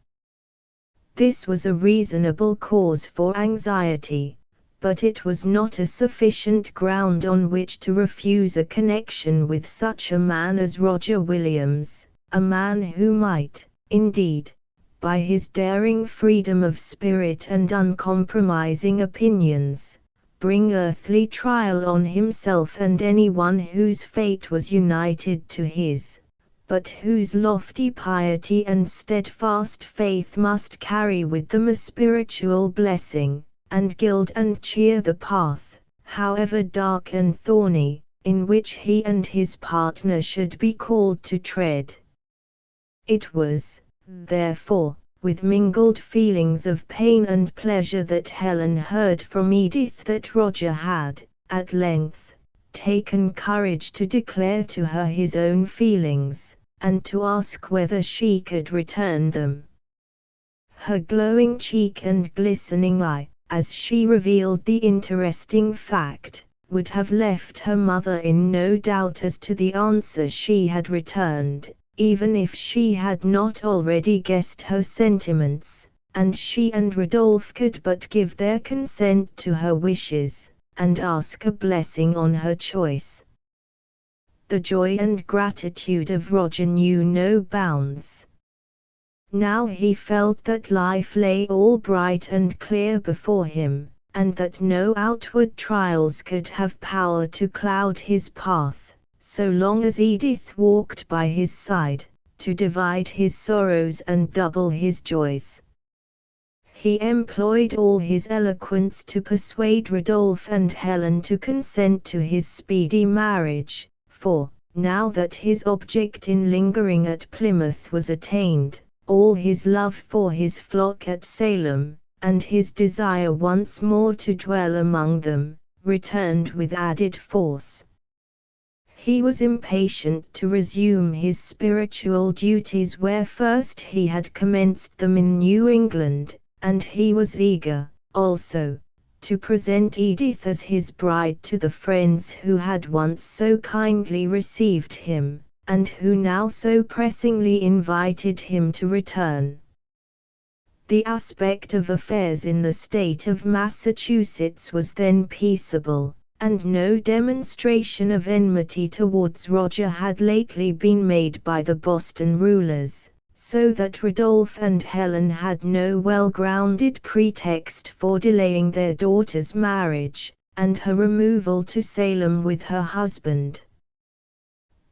This was a reasonable cause for anxiety, but it was not a sufficient ground on which to refuse a connection with such a man as Roger Williams, a man who might, indeed, by his daring freedom of spirit and uncompromising opinions, bring earthly trial on himself and anyone whose fate was united to his, but whose lofty piety and steadfast faith must carry with them a spiritual blessing, and gild and cheer the path, however dark and thorny, in which he and his partner should be called to tread. It was, therefore, with mingled feelings of pain and pleasure that Helen heard from Edith that Roger had, at length, taken courage to declare to her his own feelings, and to ask whether she could return them. Her glowing cheek and glistening eye, as she revealed the interesting fact, would have left her mother in no doubt as to the answer she had returned, even if she had not already guessed her sentiments, and she and Rodolphe could but give their consent to her wishes, and ask a blessing on her choice. The joy and gratitude of Roger knew no bounds. Now he felt that life lay all bright and clear before him, and that no outward trials could have power to cloud his path, so long as Edith walked by his side, to divide his sorrows and double his joys. He employed all his eloquence to persuade Rodolphe and Helen to consent to his speedy marriage, for, now that his object in lingering at Plymouth was attained, all his love for his flock at Salem, and his desire once more to dwell among them, returned with added force. He was impatient to resume his spiritual duties where first he had commenced them in New England, and he was eager, also, to present Edith as his bride to the friends who had once so kindly received him, and who now so pressingly invited him to return. The aspect of affairs in the state of Massachusetts was then peaceable, and no demonstration of enmity towards Roger had lately been made by the Boston rulers, so that Rodolphe and Helen had no well-grounded pretext for delaying their daughter's marriage, and her removal to Salem with her husband.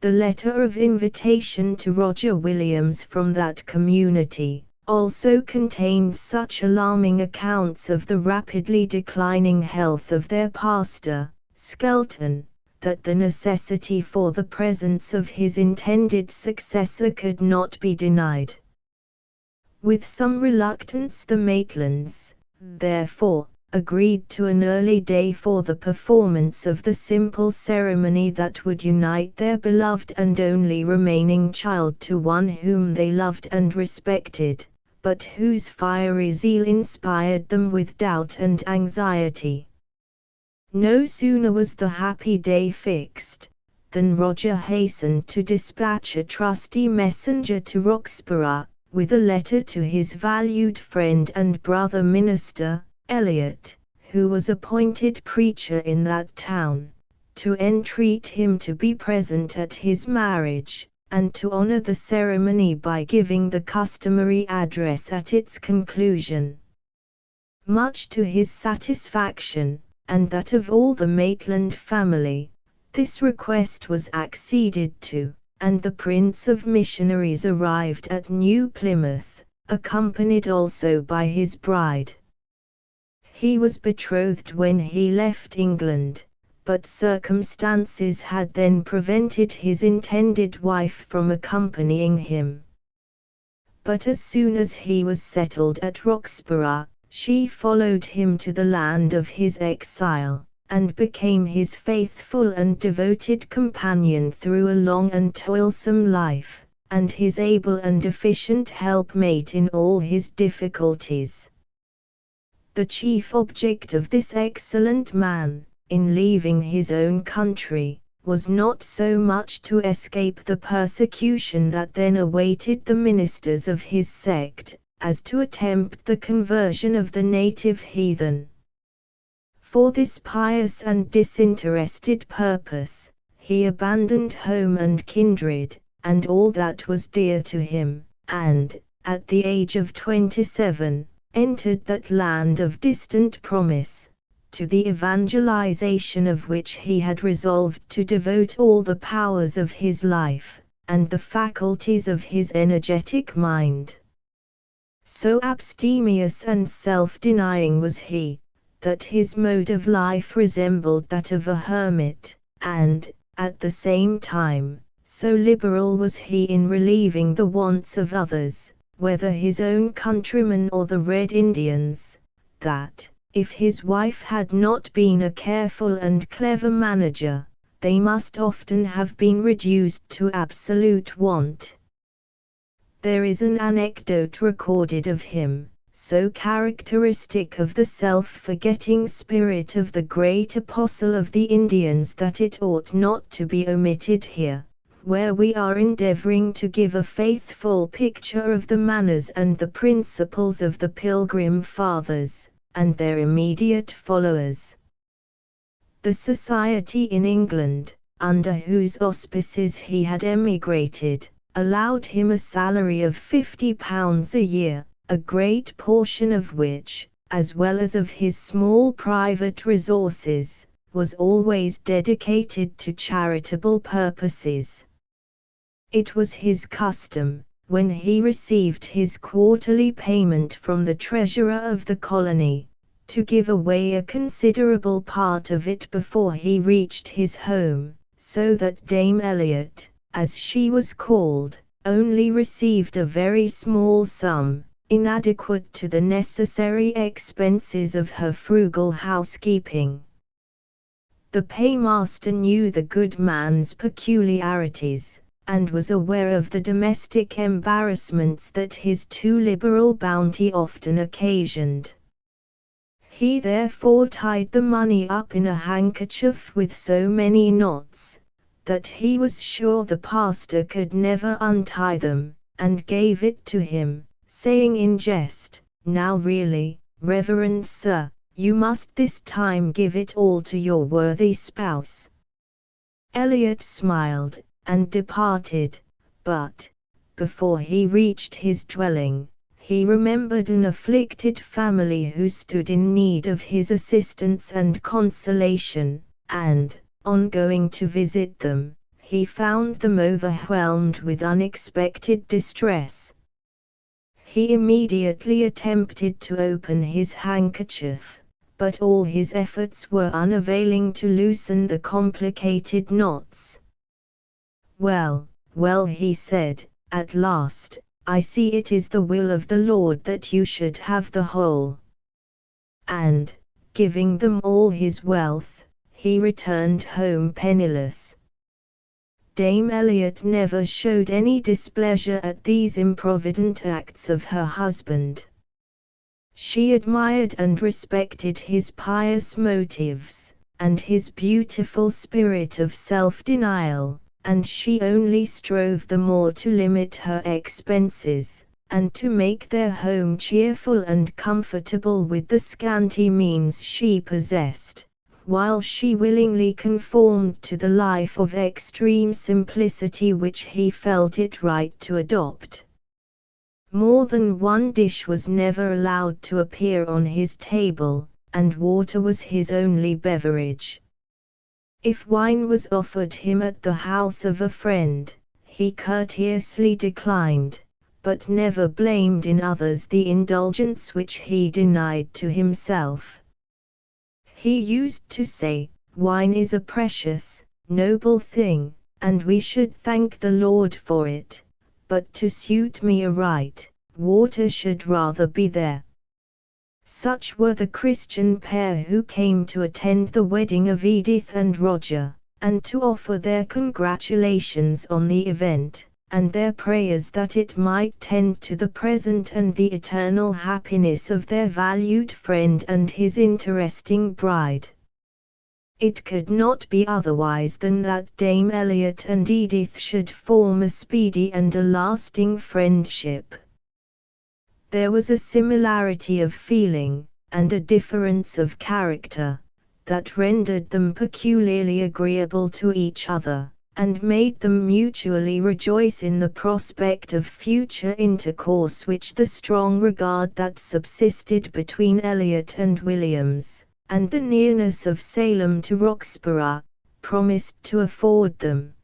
The letter of invitation to Roger Williams from that community also contained such alarming accounts of the rapidly declining health of their pastor, Skelton, that the necessity for the presence of his intended successor could not be denied. With some reluctance the Maitlands, therefore, agreed to an early day for the performance of the simple ceremony that would unite their beloved and only remaining child to one whom they loved and respected, but whose fiery zeal inspired them with doubt and anxiety. No sooner was the happy day fixed, than Roger hastened to dispatch a trusty messenger to Roxburgh, with a letter to his valued friend and brother minister, Eliot, who was appointed preacher in that town, to entreat him to be present at his marriage, and to honor the ceremony by giving the customary address at its conclusion. Much to his satisfaction, and that of all the Maitland family, this request was acceded to, and the Prince of Missionaries arrived at New Plymouth, accompanied also by his bride. He was betrothed when he left England, but circumstances had then prevented his intended wife from accompanying him. But as soon as he was settled at Roxburgh, she followed him to the land of his exile, and became his faithful and devoted companion through a long and toilsome life, and his able and efficient helpmate in all his difficulties. The chief object of this excellent man, in leaving his own country, was not so much to escape the persecution that then awaited the ministers of his sect, as to attempt the conversion of the native heathen. For this pious and disinterested purpose, he abandoned home and kindred, and all that was dear to him, and, at the age of 27, entered that land of distant promise, to the evangelization of which he had resolved to devote all the powers of his life, and the faculties of his energetic mind. So abstemious and self-denying was he, that his mode of life resembled that of a hermit, and, at the same time, so liberal was he in relieving the wants of others, whether his own countrymen or the Red Indians, that, if his wife had not been a careful and clever manager, they must often have been reduced to absolute want. There is an anecdote recorded of him, so characteristic of the self-forgetting spirit of the great apostle of the Indians that it ought not to be omitted here, where we are endeavoring to give a faithful picture of the manners and the principles of the Pilgrim Fathers, and their immediate followers. The society in England, under whose auspices he had emigrated, allowed him a salary of £50 a year, a great portion of which, as well as of his small private resources, was always dedicated to charitable purposes. It was his custom, when he received his quarterly payment from the treasurer of the colony, to give away a considerable part of it before he reached his home, so that Dame Eliot, as she was called, only received a very small sum, inadequate to the necessary expenses of her frugal housekeeping. The paymaster knew the good man's peculiarities, and was aware of the domestic embarrassments that his too liberal bounty often occasioned. He therefore tied the money up in a handkerchief with so many knots, that he was sure the pastor could never untie them, and gave it to him, saying in jest, "Now really, reverend sir, you must this time give it all to your worthy spouse." Eliot smiled, and departed, but, before he reached his dwelling, he remembered an afflicted family who stood in need of his assistance and consolation, and, on going to visit them, he found them overwhelmed with unexpected distress. He immediately attempted to open his handkerchief, but all his efforts were unavailing to loosen the complicated knots. "Well, well," he said, at last, "I see it is the will of the Lord that you should have the whole." And, giving them all his wealth, he returned home penniless. Dame Elliot never showed any displeasure at these improvident acts of her husband. She admired and respected his pious motives, and his beautiful spirit of self-denial, and she only strove the more to limit her expenses, and to make their home cheerful and comfortable with the scanty means she possessed, while she willingly conformed to the life of extreme simplicity which he felt it right to adopt. More than one dish was never allowed to appear on his table, and water was his only beverage. If wine was offered him at the house of a friend, he courteously declined, but never blamed in others the indulgence which he denied to himself. He used to say, "Wine is a precious, noble thing, and we should thank the Lord for it, but to suit me aright, water should rather be there." Such were the Christian pair who came to attend the wedding of Edith and Roger, and to offer their congratulations on the event, and their prayers that it might tend to the present and the eternal happiness of their valued friend and his interesting bride. It could not be otherwise than that Dame Elliot and Edith should form a speedy and a lasting friendship. There was a similarity of feeling, and a difference of character, that rendered them peculiarly agreeable to each other, and made them mutually rejoice in the prospect of future intercourse which the strong regard that subsisted between Elliot and Williams, and the nearness of Salem to Roxburgh, promised to afford them.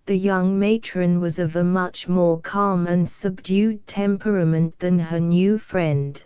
The young matron was of a much more calm and subdued temperament than her new friend.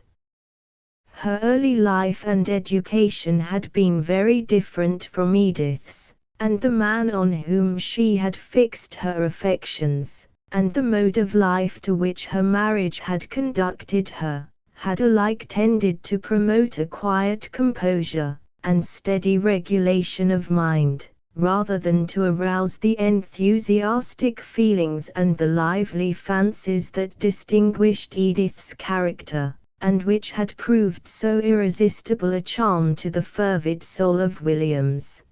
Her early life and education had been very different from Edith's, and the man on whom she had fixed her affections, and the mode of life to which her marriage had conducted her, had alike tended to promote a quiet composure, and steady regulation of mind, rather than to arouse the enthusiastic feelings and the lively fancies that distinguished Edith's character, and which had proved so irresistible a charm to the fervid soul of Williams.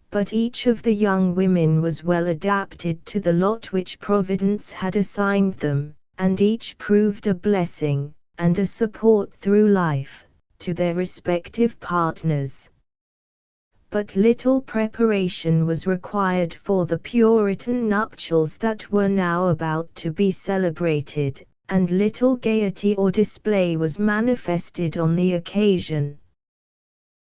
But each of the young women was well adapted to the lot which Providence had assigned them, and each proved a blessing, and a support through life, to their respective partners. But little preparation was required for the Puritan nuptials that were now about to be celebrated, and little gaiety or display was manifested on the occasion.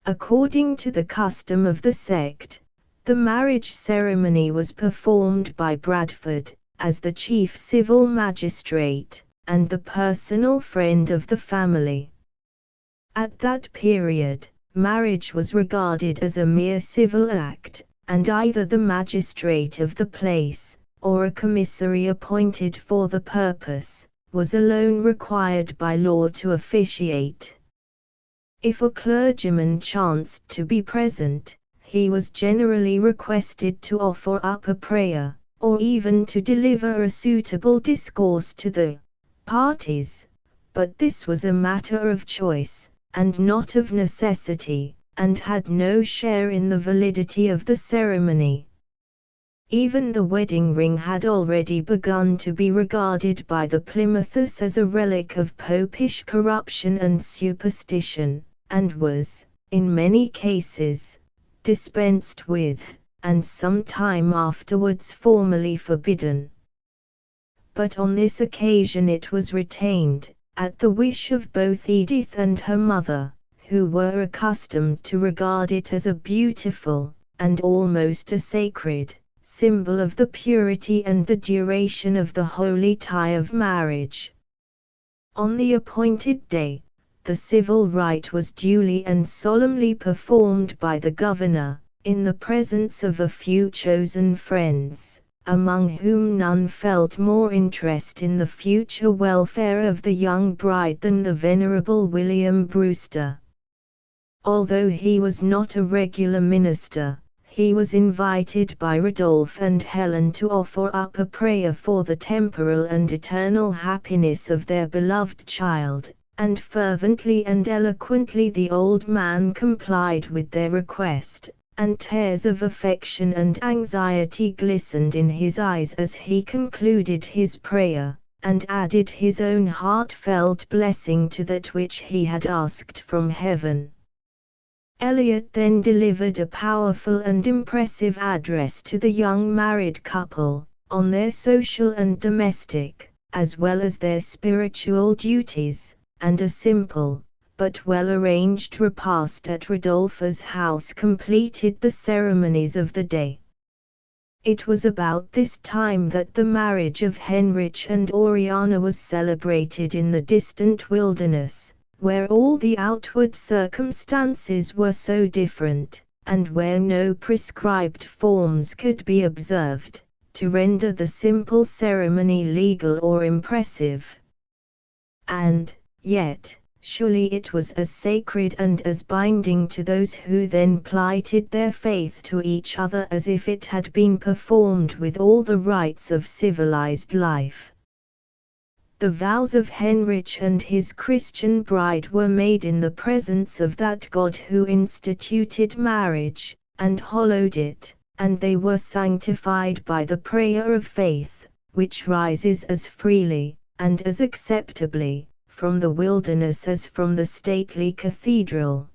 According to the custom of the sect, the marriage ceremony was performed by Bradford, as the chief civil magistrate, and the personal friend of the family. At that period, marriage was regarded as a mere civil act, and either the magistrate of the place, or a commissary appointed for the purpose, was alone required by law to officiate. If a clergyman chanced to be present, he was generally requested to offer up a prayer, or even to deliver a suitable discourse to the parties, but this was a matter of choice, and not of necessity, and had no share in the validity of the ceremony. Even the wedding ring had already begun to be regarded by the Plymouthers as a relic of popish corruption and superstition, and was, in many cases, dispensed with, and some time afterwards formally forbidden. But on this occasion it was retained, at the wish of both Edith and her mother, who were accustomed to regard it as a beautiful, and almost a sacred, symbol of the purity and the duration of the holy tie of marriage. On the appointed day, the civil rite was duly and solemnly performed by the governor, in the presence of a few chosen friends, among whom none felt more interest in the future welfare of the young bride than the venerable William Brewster. Although he was not a regular minister, he was invited by Rodolphe and Helen to offer up a prayer for the temporal and eternal happiness of their beloved child, and fervently and eloquently the old man complied with their request, and tears of affection and anxiety glistened in his eyes as he concluded his prayer, and added his own heartfelt blessing to that which he had asked from heaven. Eliot then delivered a powerful and impressive address to the young married couple, on their social and domestic, as well as their spiritual duties, and a simple, but well-arranged repast at Rodolphe's house completed the ceremonies of the day. It was about this time that the marriage of Heinrich and Oriana was celebrated in the distant wilderness, where all the outward circumstances were so different, and where no prescribed forms could be observed, to render the simple ceremony legal or impressive. And, yet, surely it was as sacred and as binding to those who then plighted their faith to each other as if it had been performed with all the rites of civilized life. The vows of Heinrich and his Christian bride were made in the presence of that God who instituted marriage, and hallowed it, and they were sanctified by the prayer of faith, which rises as freely, and as acceptably, from the wilderness as from the stately cathedral.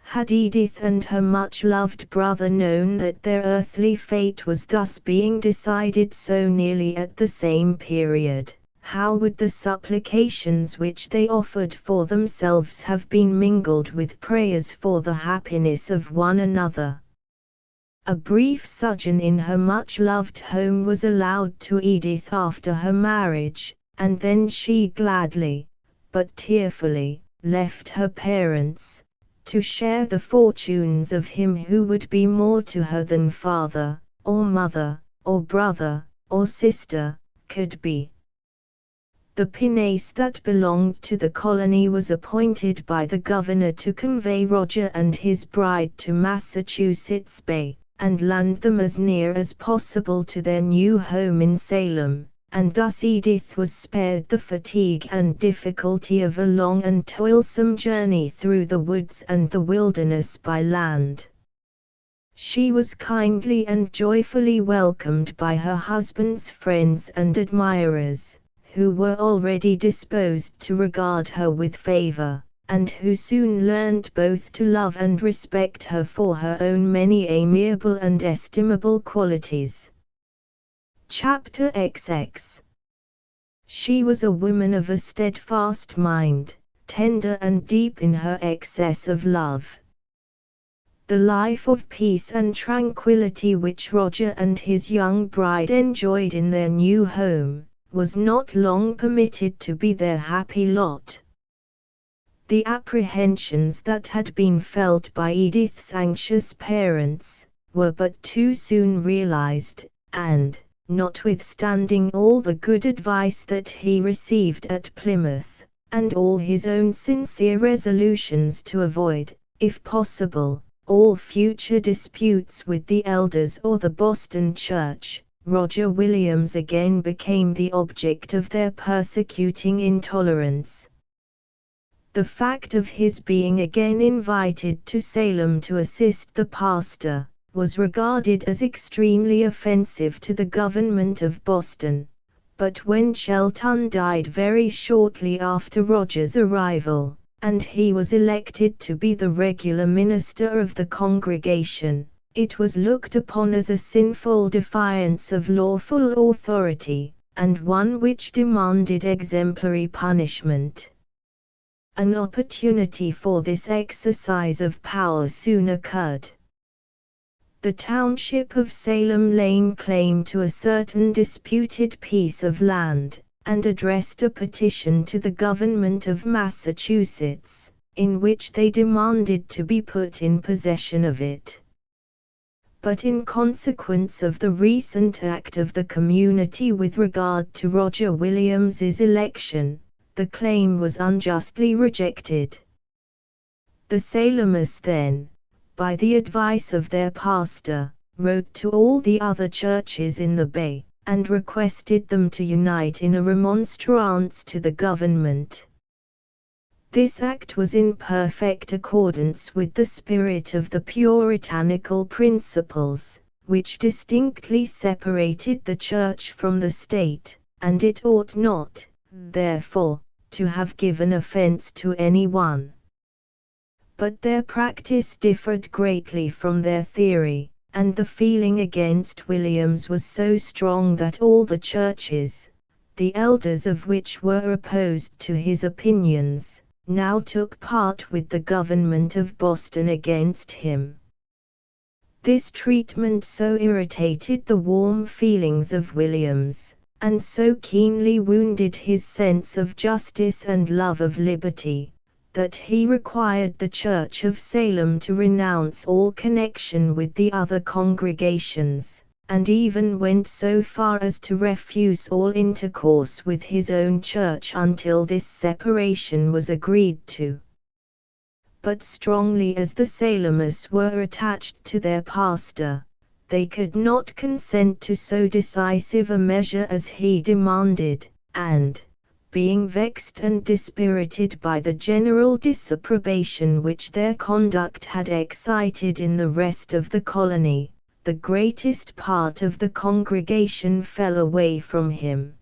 Had Edith and her much-loved brother known that their earthly fate was thus being decided so nearly at the same period, how would the supplications which they offered for themselves have been mingled with prayers for the happiness of one another? A brief sojourn in her much-loved home was allowed to Edith after her marriage, and then she gladly, but tearfully, left her parents, to share the fortunes of him who would be more to her than father, or mother, or brother, or sister, could be. The pinnace that belonged to the colony was appointed by the governor to convey Roger and his bride to Massachusetts Bay, and land them as near as possible to their new home in Salem, and thus Edith was spared the fatigue and difficulty of a long and toilsome journey through the woods and the wilderness by land. She was kindly and joyfully welcomed by her husband's friends and admirers, who were already disposed to regard her with favor, and who soon learned both to love and respect her for her own many amiable and estimable qualities. Chapter XX. She was a woman of a steadfast mind, tender and deep in her excess of love. The life of peace and tranquility which Roger and his young bride enjoyed in their new home, was not long permitted to be their happy lot. The apprehensions that had been felt by Edith's anxious parents, were but too soon realized, and, notwithstanding all the good advice that he received at Plymouth, and all his own sincere resolutions to avoid, if possible, all future disputes with the elders or the Boston Church, Roger Williams again became the object of their persecuting intolerance. The fact of his being again invited to Salem to assist the pastor, was regarded as extremely offensive to the government of Boston, but when Shelton died very shortly after Roger's arrival, and he was elected to be the regular minister of the congregation, it was looked upon as a sinful defiance of lawful authority, and one which demanded exemplary punishment. An opportunity for this exercise of power soon occurred. The township of Salem laying claim to a certain disputed piece of land, and addressed a petition to the government of Massachusetts, in which they demanded to be put in possession of it. But in consequence of the recent act of the community with regard to Roger Williams's election, the claim was unjustly rejected. The Salemists then, by the advice of their pastor, wrote to all the other churches in the bay, and requested them to unite in a remonstrance to the government. This act was in perfect accordance with the spirit of the puritanical principles, which distinctly separated the Church from the state, and it ought not, therefore, to have given offense to any one. But their practice differed greatly from their theory, and the feeling against Williams was so strong that all the churches, the elders of which were opposed to his opinions, now took part with the government of Boston against him. This treatment so irritated the warm feelings of Williams, and so keenly wounded his sense of justice and love of liberty, that he required the Church of Salem to renounce all connection with the other congregations, and even went so far as to refuse all intercourse with his own church until this separation was agreed to. But strongly as the Salemists were attached to their pastor, they could not consent to so decisive a measure as he demanded, and, being vexed and dispirited by the general disapprobation which their conduct had excited in the rest of the colony, the greatest part of the congregation fell away from him.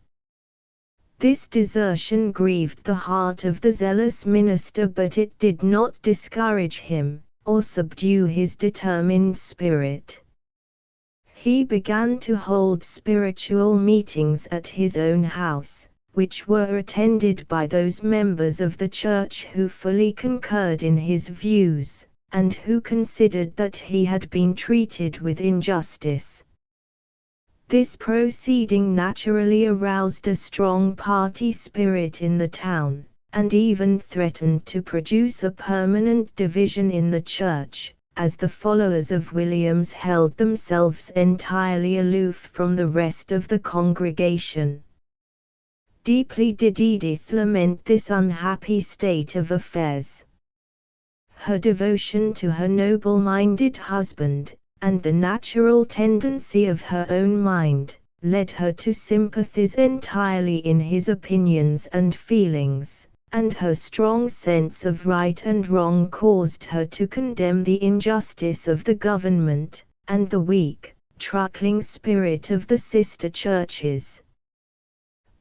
This desertion grieved the heart of the zealous minister, but it did not discourage him, or subdue his determined spirit. He began to hold spiritual meetings at his own house, which were attended by those members of the church who fully concurred in his views, and who considered that he had been treated with injustice. This proceeding naturally aroused a strong party spirit in the town, and even threatened to produce a permanent division in the church, as the followers of Williams held themselves entirely aloof from the rest of the congregation. Deeply did Edith lament this unhappy state of affairs. Her devotion to her noble-minded husband, and the natural tendency of her own mind, led her to sympathize entirely in his opinions and feelings, and her strong sense of right and wrong caused her to condemn the injustice of the government, and the weak, truckling spirit of the sister churches.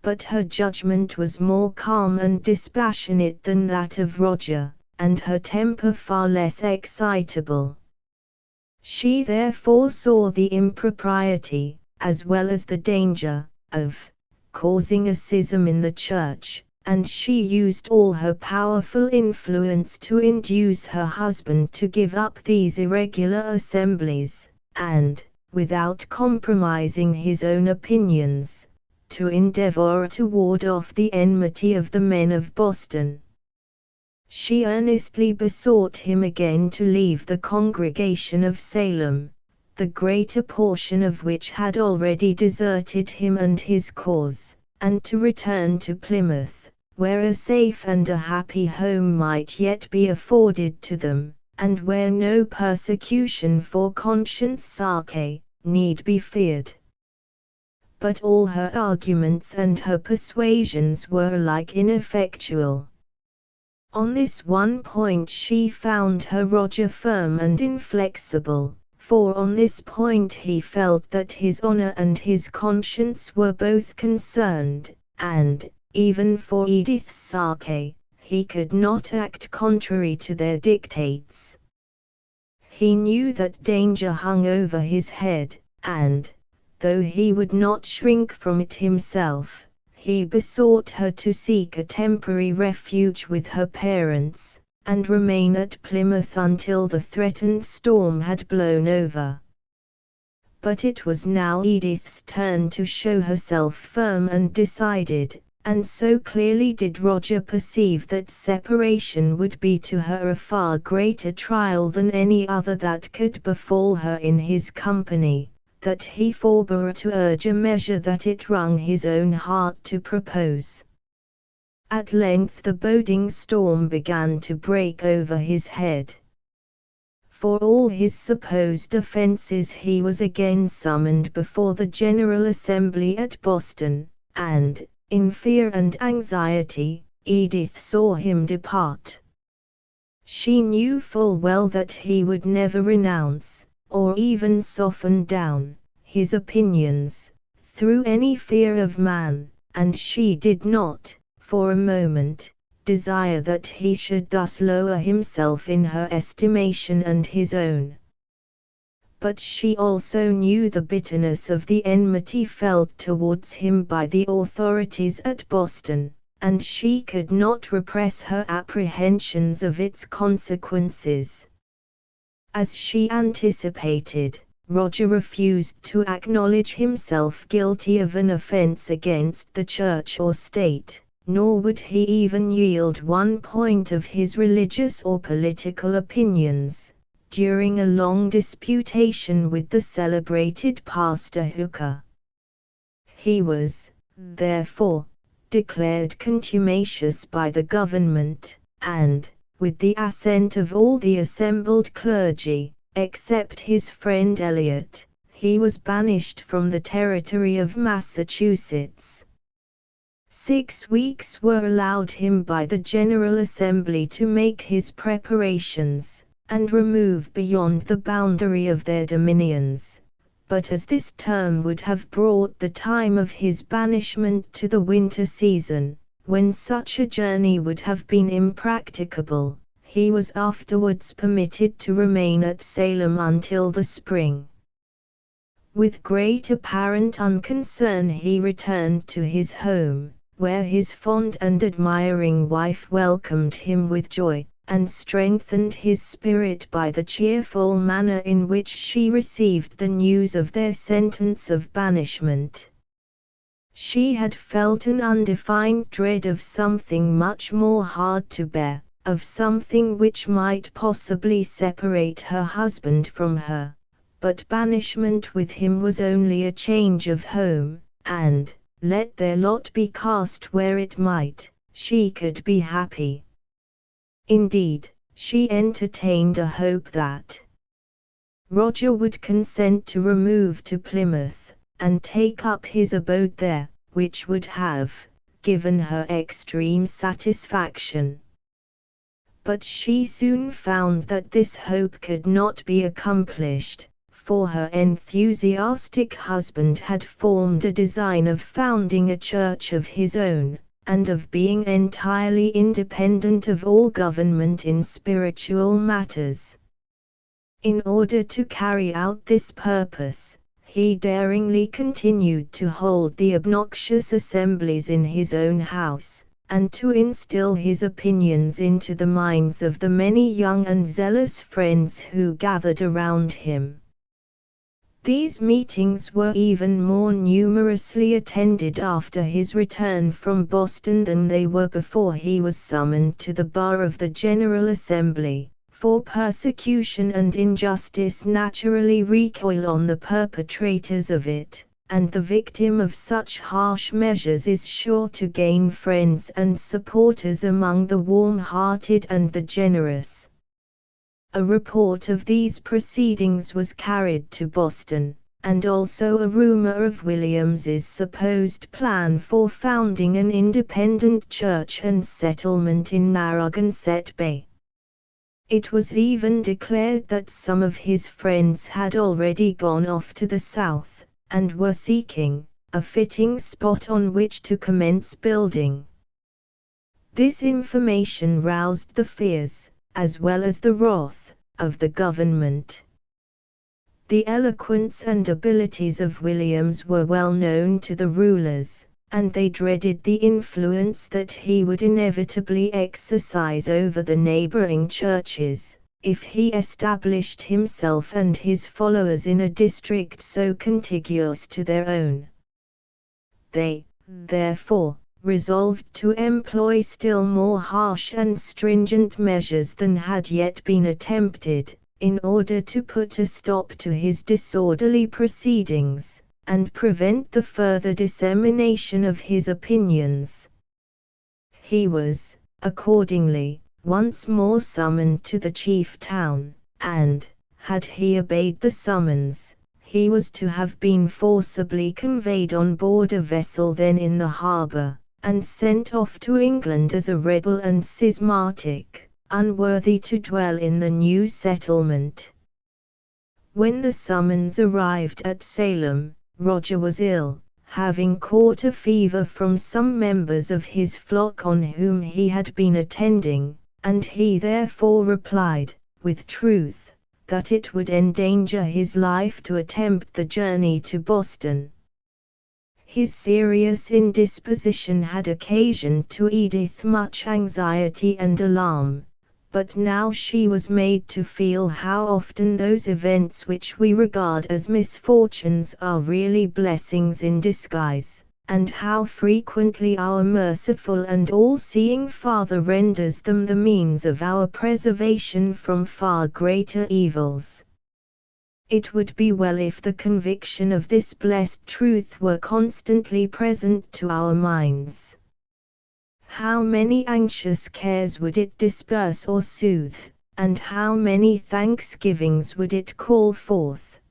But her judgment was more calm and dispassionate than that of Roger, and her temper far less excitable. She therefore saw the impropriety, as well as the danger, of causing a schism in the church, and she used all her powerful influence to induce her husband to give up these irregular assemblies, and, without compromising his own opinions, to endeavor to ward off the enmity of the men of Boston. She earnestly besought him again to leave the congregation of Salem, the greater portion of which had already deserted him and his cause, and to return to Plymouth, where a safe and a happy home might yet be afforded to them, and where no persecution for conscience sake need be feared. But all her arguments and her persuasions were alike ineffectual. On this one point she found her Roger firm and inflexible, for on this point he felt that his honor and his conscience were both concerned, and, even for Edith's sake, he could not act contrary to their dictates. He knew that danger hung over his head, and, though he would not shrink from it himself, he besought her to seek a temporary refuge with her parents, and remain at Plymouth until the threatened storm had blown over. But it was now Edith's turn to show herself firm and decided, and so clearly did Roger perceive that separation would be to her a far greater trial than any other that could befall her in his company, that he forbore to urge a measure that it wrung his own heart to propose. At length the boding storm began to break over his head. For all his supposed offenses he was again summoned before the General Assembly at Boston, and, in fear and anxiety, Edith saw him depart. She knew full well that he would never renounce, or even soften down, his opinions, through any fear of man, and she did not, for a moment, desire that he should thus lower himself in her estimation and his own. But she also knew the bitterness of the enmity felt towards him by the authorities at Boston, and she could not repress her apprehensions of its consequences. As she anticipated, Roger refused to acknowledge himself guilty of an offense against the Church or State, nor would he even yield one point of his religious or political opinions, during a long disputation with the celebrated Pastor Hooker. He was, therefore, declared contumacious by the government, and, with the assent of all the assembled clergy, except his friend Eliot, he was banished from the territory of Massachusetts. 6 weeks were allowed him by the General Assembly to make his preparations, and remove beyond the boundary of their dominions. But as this term would have brought the time of his banishment to the winter season, when such a journey would have been impracticable, he was afterwards permitted to remain at Salem until the spring. With great apparent unconcern he returned to his home, where his fond and admiring wife welcomed him with joy, and strengthened his spirit by the cheerful manner in which she received the news of their sentence of banishment. She had felt an undefined dread of something much more hard to bear, of something which might possibly separate her husband from her, but banishment with him was only a change of home, and, let their lot be cast where it might, she could be happy. Indeed, she entertained a hope that Roger would consent to remove to Plymouth, and take up his abode there, which would have given her extreme satisfaction. But she soon found that this hope could not be accomplished, for her enthusiastic husband had formed a design of founding a church of his own, and of being entirely independent of all government in spiritual matters. In order to carry out this purpose, he daringly continued to hold the obnoxious assemblies in his own house, and to instill his opinions into the minds of the many young and zealous friends who gathered around him. These meetings were even more numerously attended after his return from Boston than they were before he was summoned to the bar of the General Assembly, for persecution and injustice naturally recoil on the perpetrators of it, and the victim of such harsh measures is sure to gain friends and supporters among the warm-hearted and the generous. A report of these proceedings was carried to Boston, and also a rumor of Williams's supposed plan for founding an independent church and settlement in Narragansett Bay. It was even declared that some of his friends had already gone off to the south, and were seeking a fitting spot on which to commence building. This information roused the fears, as well as the wrath, of the government. The eloquence and abilities of Williams were well known to the rulers, and they dreaded the influence that he would inevitably exercise over the neighboring churches, if he established himself and his followers in a district so contiguous to their own. They, therefore, resolved to employ still more harsh and stringent measures than had yet been attempted, in order to put a stop to his disorderly proceedings, and prevent the further dissemination of his opinions. He was, accordingly, once more summoned to the chief town, and, had he obeyed the summons, he was to have been forcibly conveyed on board a vessel then in the harbour, and sent off to England as a rebel and schismatic, unworthy to dwell in the new settlement. When the summons arrived at Salem, Roger was ill, having caught a fever from some members of his flock on whom he had been attending, and he therefore replied, with truth, that it would endanger his life to attempt the journey to Boston. His serious indisposition had occasioned to Edith much anxiety and alarm, but now she was made to feel how often those events which we regard as misfortunes are really blessings in disguise, and how frequently our merciful and all-seeing Father renders them the means of our preservation from far greater evils. It would be well if the conviction of this blessed truth were constantly present to our minds. How many anxious cares would it disperse or soothe, and how many thanksgivings would it call forth!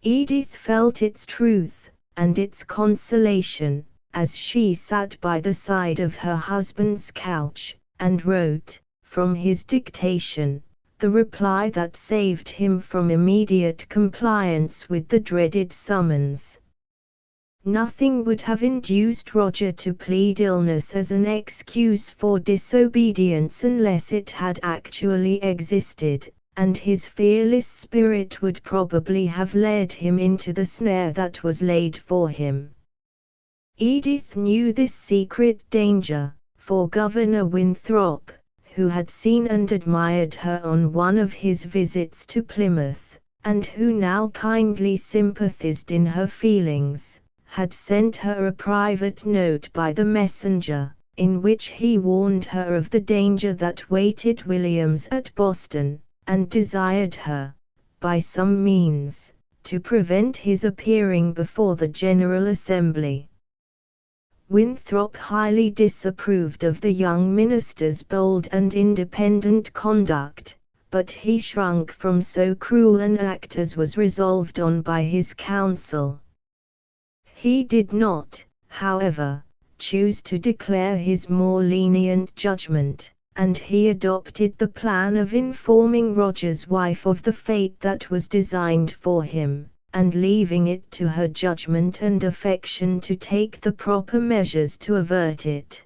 Edith felt its truth, and its consolation, as she sat by the side of her husband's couch, and wrote, from his dictation, the reply that saved him from immediate compliance with the dreaded summons. Nothing would have induced Roger to plead illness as an excuse for disobedience unless it had actually existed, and his fearless spirit would probably have led him into the snare that was laid for him. Edith knew this secret danger, for Governor Winthrop, who had seen and admired her on one of his visits to Plymouth, and who now kindly sympathized in her feelings, had sent her a private note by the messenger, in which he warned her of the danger that waited Williams at Boston, and desired her, by some means, to prevent his appearing before the General Assembly. Winthrop highly disapproved of the young minister's bold and independent conduct, but he shrunk from so cruel an act as was resolved on by his council. He did not, however, choose to declare his more lenient judgment, and he adopted the plan of informing Roger's wife of the fate that was designed for him, and leaving it to her judgment and affection to take the proper measures to avert it.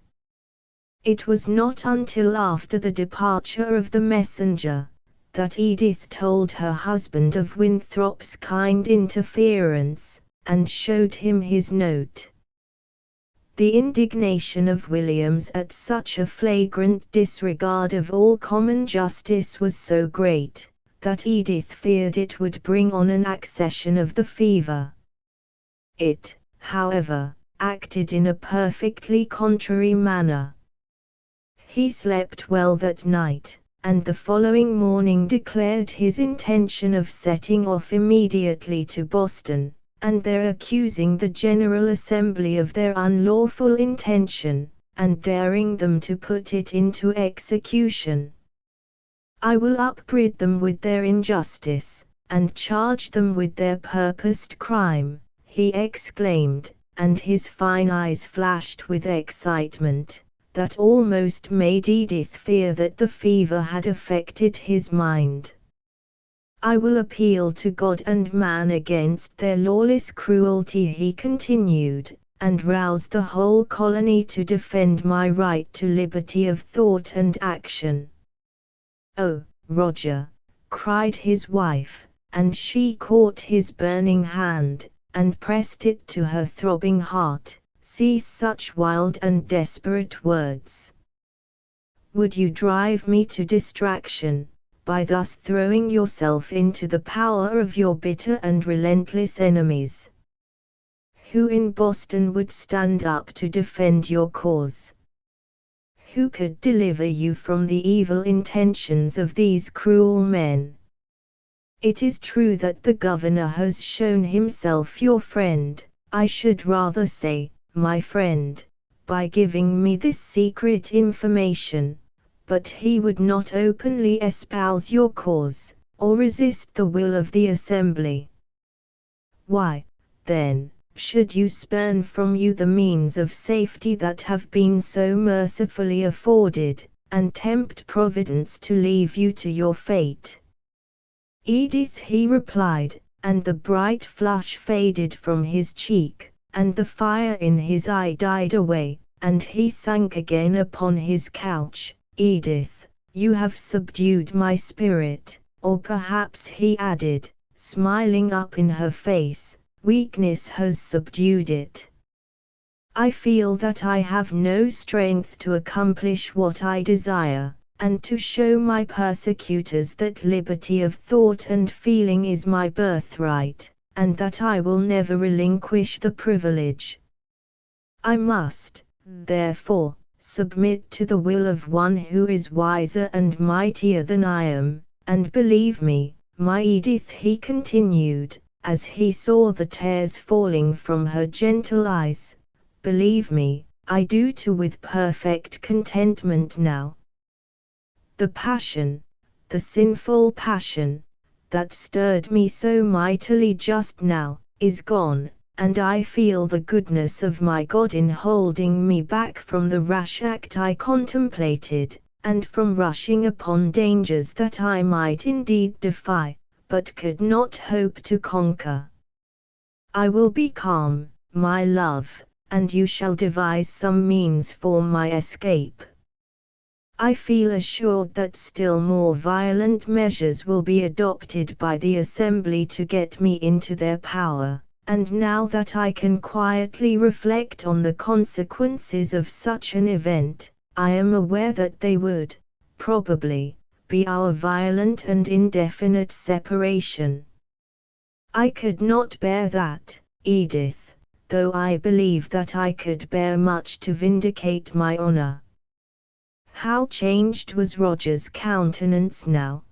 It was not until after the departure of the messenger, that Edith told her husband of Winthrop's kind interference, and showed him his note. The indignation of Williams at such a flagrant disregard of all common justice was so great, that Edith feared it would bring on an accession of the fever. It, however, acted in a perfectly contrary manner. He slept well that night, and the following morning declared his intention of setting off immediately to Boston, and there accusing the General Assembly of their unlawful intention, and daring them to put it into execution. I will upbraid them with their injustice, and charge them with their purposed crime, he exclaimed, and his fine eyes flashed with excitement, that almost made Edith fear that the fever had affected his mind. I will appeal to God and man against their lawless cruelty, he continued, and rouse the whole colony to defend my right to liberty of thought and action. Oh, Roger, cried his wife, and she caught his burning hand, and pressed it to her throbbing heart, cease such wild and desperate words. Would you drive me to distraction, by thus throwing yourself into the power of your bitter and relentless enemies? Who in Boston would stand up to defend your cause? Who could deliver you from the evil intentions of these cruel men? It is true that the governor has shown himself your friend, I should rather say, my friend, by giving me this secret information, but he would not openly espouse your cause, or resist the will of the assembly. Why, then, should you spurn from you the means of safety that have been so mercifully afforded, and tempt Providence to leave you to your fate? Edith, he replied, and the bright flush faded from his cheek, and the fire in his eye died away, and he sank again upon his couch. Edith, you have subdued my spirit, or perhaps, he added, smiling up in her face, weakness has subdued it. I feel that I have no strength to accomplish what I desire, and to show my persecutors that liberty of thought and feeling is my birthright, and that I will never relinquish the privilege. I must, therefore, submit to the will of one who is wiser and mightier than I am, and believe me, my Edith, he continued, as he saw the tears falling from her gentle eyes, believe me, I do too with perfect contentment now. The passion, the sinful passion, that stirred me so mightily just now, is gone, and I feel the goodness of my God in holding me back from the rash act I contemplated, and from rushing upon dangers that I might indeed defy, but could not hope to conquer. I will be calm, my love, and you shall devise some means for my escape. I feel assured that still more violent measures will be adopted by the Assembly to get me into their power, and now that I can quietly reflect on the consequences of such an event, I am aware that they would, probably, be our violent and indefinite separation. I could not bear that, Edith, though I believe that I could bear much to vindicate my honor. How changed was Roger's countenance now!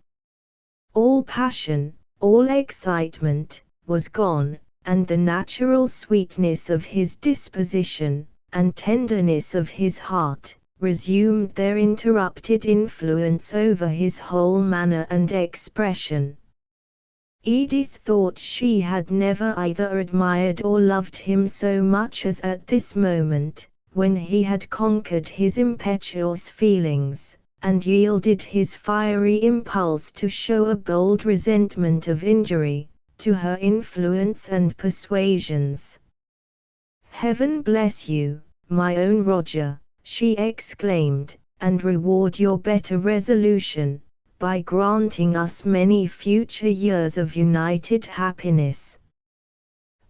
All passion, all excitement, was gone, and the natural sweetness of his disposition, and tenderness of his heart, resumed their interrupted influence over his whole manner and expression. Edith thought she had never either admired or loved him so much as at this moment, when he had conquered his impetuous feelings, and yielded his fiery impulse to show a bold resentment of injury, to her influence and persuasions. "Heaven bless you, my own Roger," she exclaimed, "and reward your better resolution, by granting us many future years of united happiness.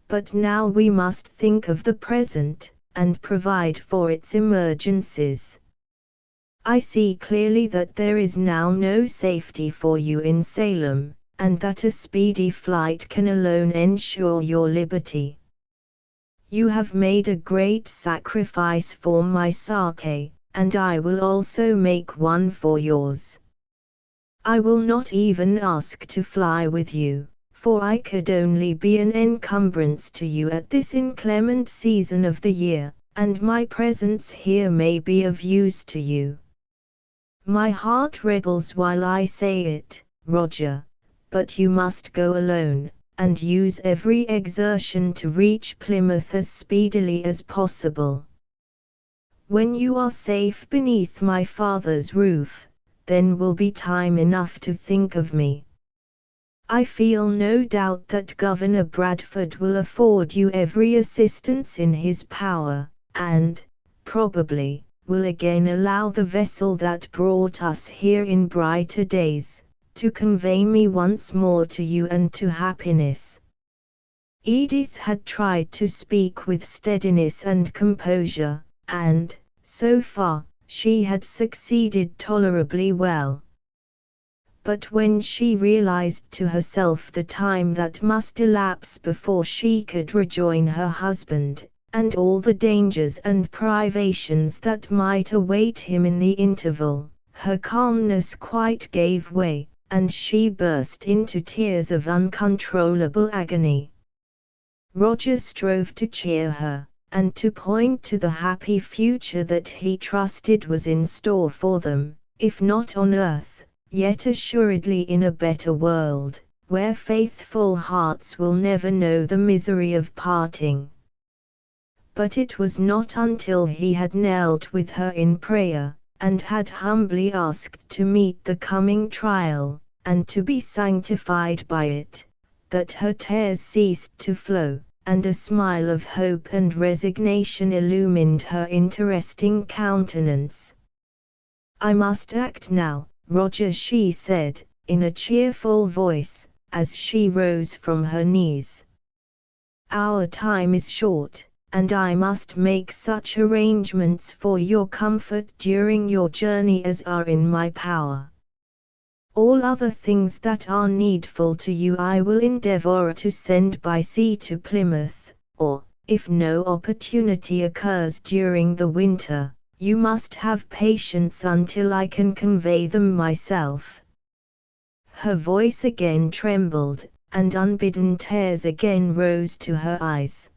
But now we must think of the present, and provide for its emergencies. I see clearly that there is now no safety for you in Salem, and that a speedy flight can alone ensure your liberty. You have made a great sacrifice for my Sake, and I will also make one for yours. I will not even ask to fly with you, for I could only be an encumbrance to you at this inclement season of the year, and my presence here may be of use to you. My heart rebels while I say it, Roger, but you must go alone, and use every exertion to reach Plymouth as speedily as possible. When you are safe beneath my father's roof, then will be time enough to think of me. I feel no doubt that Governor Bradford will afford you every assistance in his power, and, probably, will again allow the vessel that brought us here in brighter days, to convey me once more to you and to happiness." Edith had tried to speak with steadiness and composure, and, so far, she had succeeded tolerably well. But when she realized to herself the time that must elapse before she could rejoin her husband, and all the dangers and privations that might await him in the interval, her calmness quite gave way, and she burst into tears of uncontrollable agony. Roger strove to cheer her, and to point to the happy future that he trusted was in store for them, if not on earth, yet assuredly in a better world, where faithful hearts will never know the misery of parting. But it was not until he had knelt with her in prayer, and had humbly asked to meet the coming trial, and to be sanctified by it, that her tears ceased to flow, and a smile of hope and resignation illumined her interesting countenance. "I must act now, Roger," she said, in a cheerful voice, as she rose from her knees. "Our time is short, and I must make such arrangements for your comfort during your journey as are in my power. All other things that are needful to you I will endeavour to send by sea to Plymouth, or, if no opportunity occurs during the winter, you must have patience until I can convey them myself." Her voice again trembled, and unbidden tears again rose to her eyes.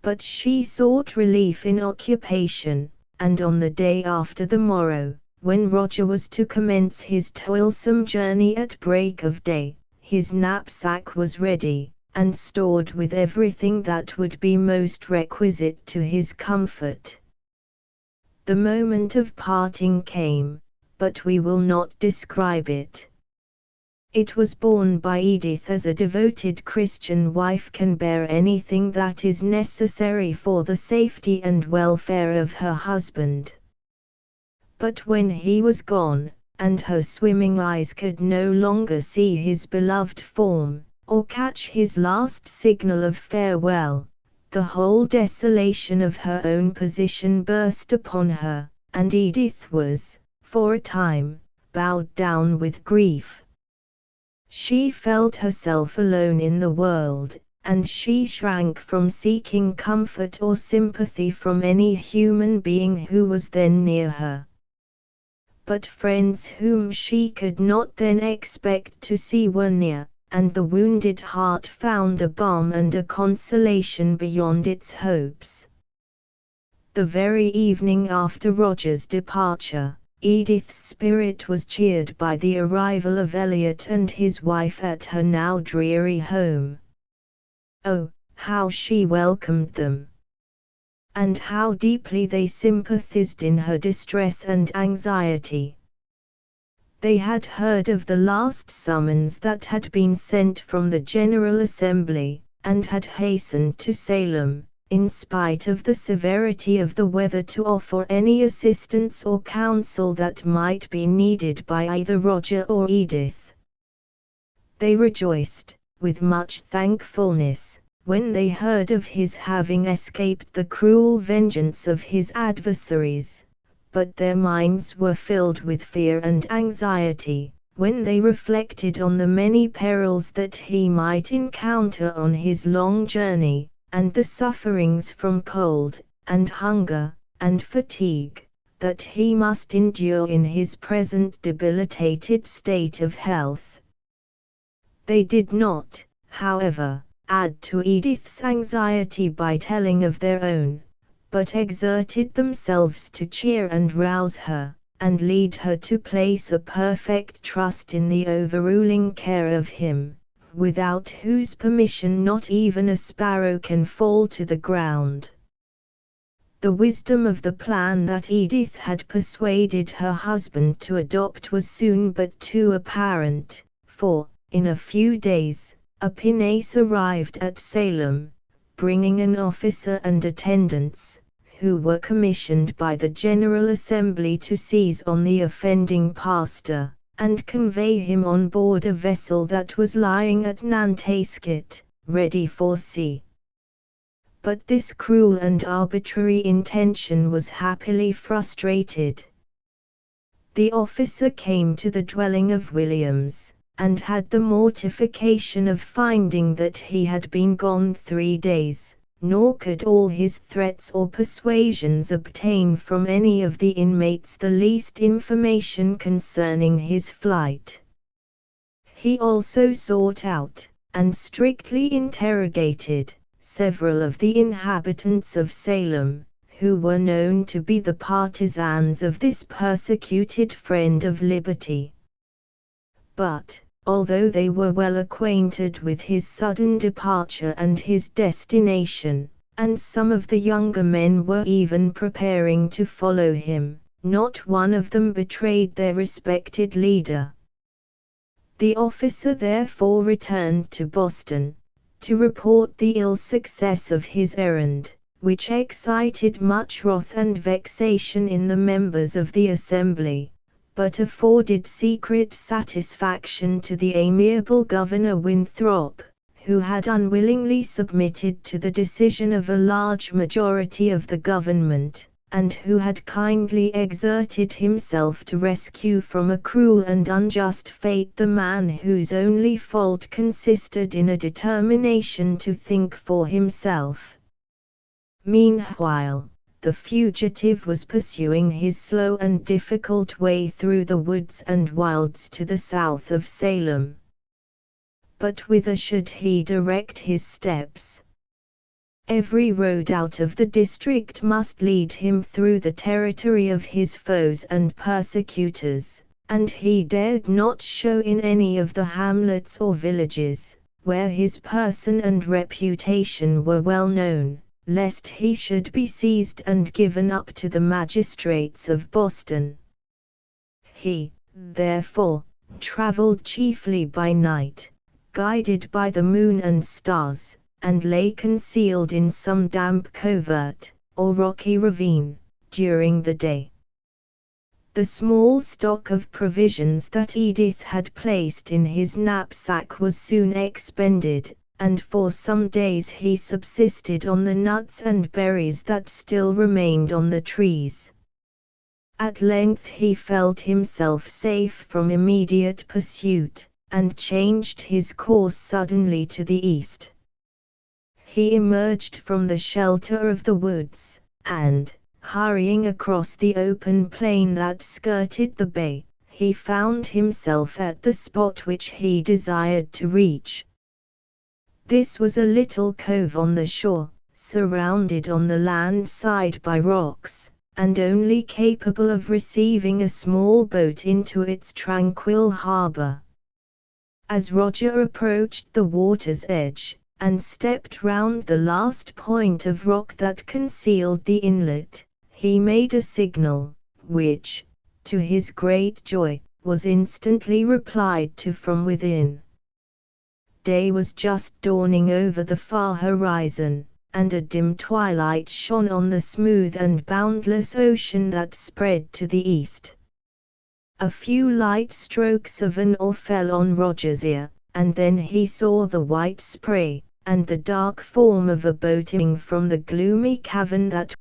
But she sought relief in occupation, and on the day after the morrow, when Roger was to commence his toilsome journey at break of day, his knapsack was ready, and stored with everything that would be most requisite to his comfort. The moment of parting came, but we will not describe it. It was borne by Edith as a devoted Christian wife can bear anything that is necessary for the safety and welfare of her husband. But when he was gone, and her swimming eyes could no longer see his beloved form, or catch his last signal of farewell, the whole desolation of her own position burst upon her, and Edith was, for a time, bowed down with grief. She felt herself alone in the world, and she shrank from seeking comfort or sympathy from any human being who was then near her. But friends whom she could not then expect to see were near, and the wounded heart found a balm and a consolation beyond its hopes. The very evening after Roger's departure, Edith's spirit was cheered by the arrival of Elliot and his wife at her now dreary home. Oh, how she welcomed them! And how deeply they sympathized in her distress and anxiety. They had heard of the last summons that had been sent from the General Assembly, and had hastened to Salem, in spite of the severity of the weather, to offer any assistance or counsel that might be needed by either Roger or Edith. They rejoiced, with much thankfulness, when they heard of his having escaped the cruel vengeance of his adversaries, but their minds were filled with fear and anxiety, when they reflected on the many perils that he might encounter on his long journey, and the sufferings from cold, and hunger, and fatigue, that he must endure in his present debilitated state of health. They did not, however, add to Edith's anxiety by telling of their own, but exerted themselves to cheer and rouse her, and lead her to place a perfect trust in the overruling care of Him, without whose permission not even a sparrow can fall to the ground. The wisdom of the plan that Edith had persuaded her husband to adopt was soon but too apparent, for, in a few days, a pinnace arrived at Salem, bringing an officer and attendants, who were commissioned by the General Assembly to seize on the offending pastor, and convey him on board a vessel that was lying at Nantasket, ready for sea. But this cruel and arbitrary intention was happily frustrated. The officer came to the dwelling of Williams, and had the mortification of finding that he had been gone 3 days, nor could all his threats or persuasions obtain from any of the inmates the least information concerning his flight. He also sought out, and strictly interrogated, several of the inhabitants of Salem, who were known to be the partisans of this persecuted friend of liberty. But, although they were well acquainted with his sudden departure and his destination, and some of the younger men were even preparing to follow him, not one of them betrayed their respected leader. The officer therefore returned to Boston, to report the ill success of his errand, which excited much wrath and vexation in the members of the Assembly, but afforded secret satisfaction to the amiable Governor Winthrop, who had unwillingly submitted to the decision of a large majority of the government, and who had kindly exerted himself to rescue from a cruel and unjust fate the man whose only fault consisted in a determination to think for himself. Meanwhile, the fugitive was pursuing his slow and difficult way through the woods and wilds to the south of Salem. But whither should he direct his steps? Every road out of the district must lead him through the territory of his foes and persecutors, and he dared not show in any of the hamlets or villages, where his person and reputation were well known, lest he should be seized and given up to the magistrates of Boston. He, therefore, traveled chiefly by night, guided by the moon and stars, and lay concealed in some damp covert, or rocky ravine, during the day. The small stock of provisions that Edith had placed in his knapsack was soon expended, and for some days he subsisted on the nuts and berries that still remained on the trees. At length he felt himself safe from immediate pursuit, and changed his course suddenly to the east. He emerged from the shelter of the woods, and, hurrying across the open plain that skirted the bay, he found himself at the spot which he desired to reach. This was a little cove on the shore, surrounded on the land side by rocks, and only capable of receiving a small boat into its tranquil harbor. As Roger approached the water's edge, and stepped round the last point of rock that concealed the inlet, he made a signal, which, to his great joy, was instantly replied to from within. Day was just dawning over the far horizon, and a dim twilight shone on the smooth and boundless ocean that spread to the east. A few light strokes of an oar fell on Roger's ear, and then he saw the white spray, and the dark form of a boat emerging from the gloomy cavern that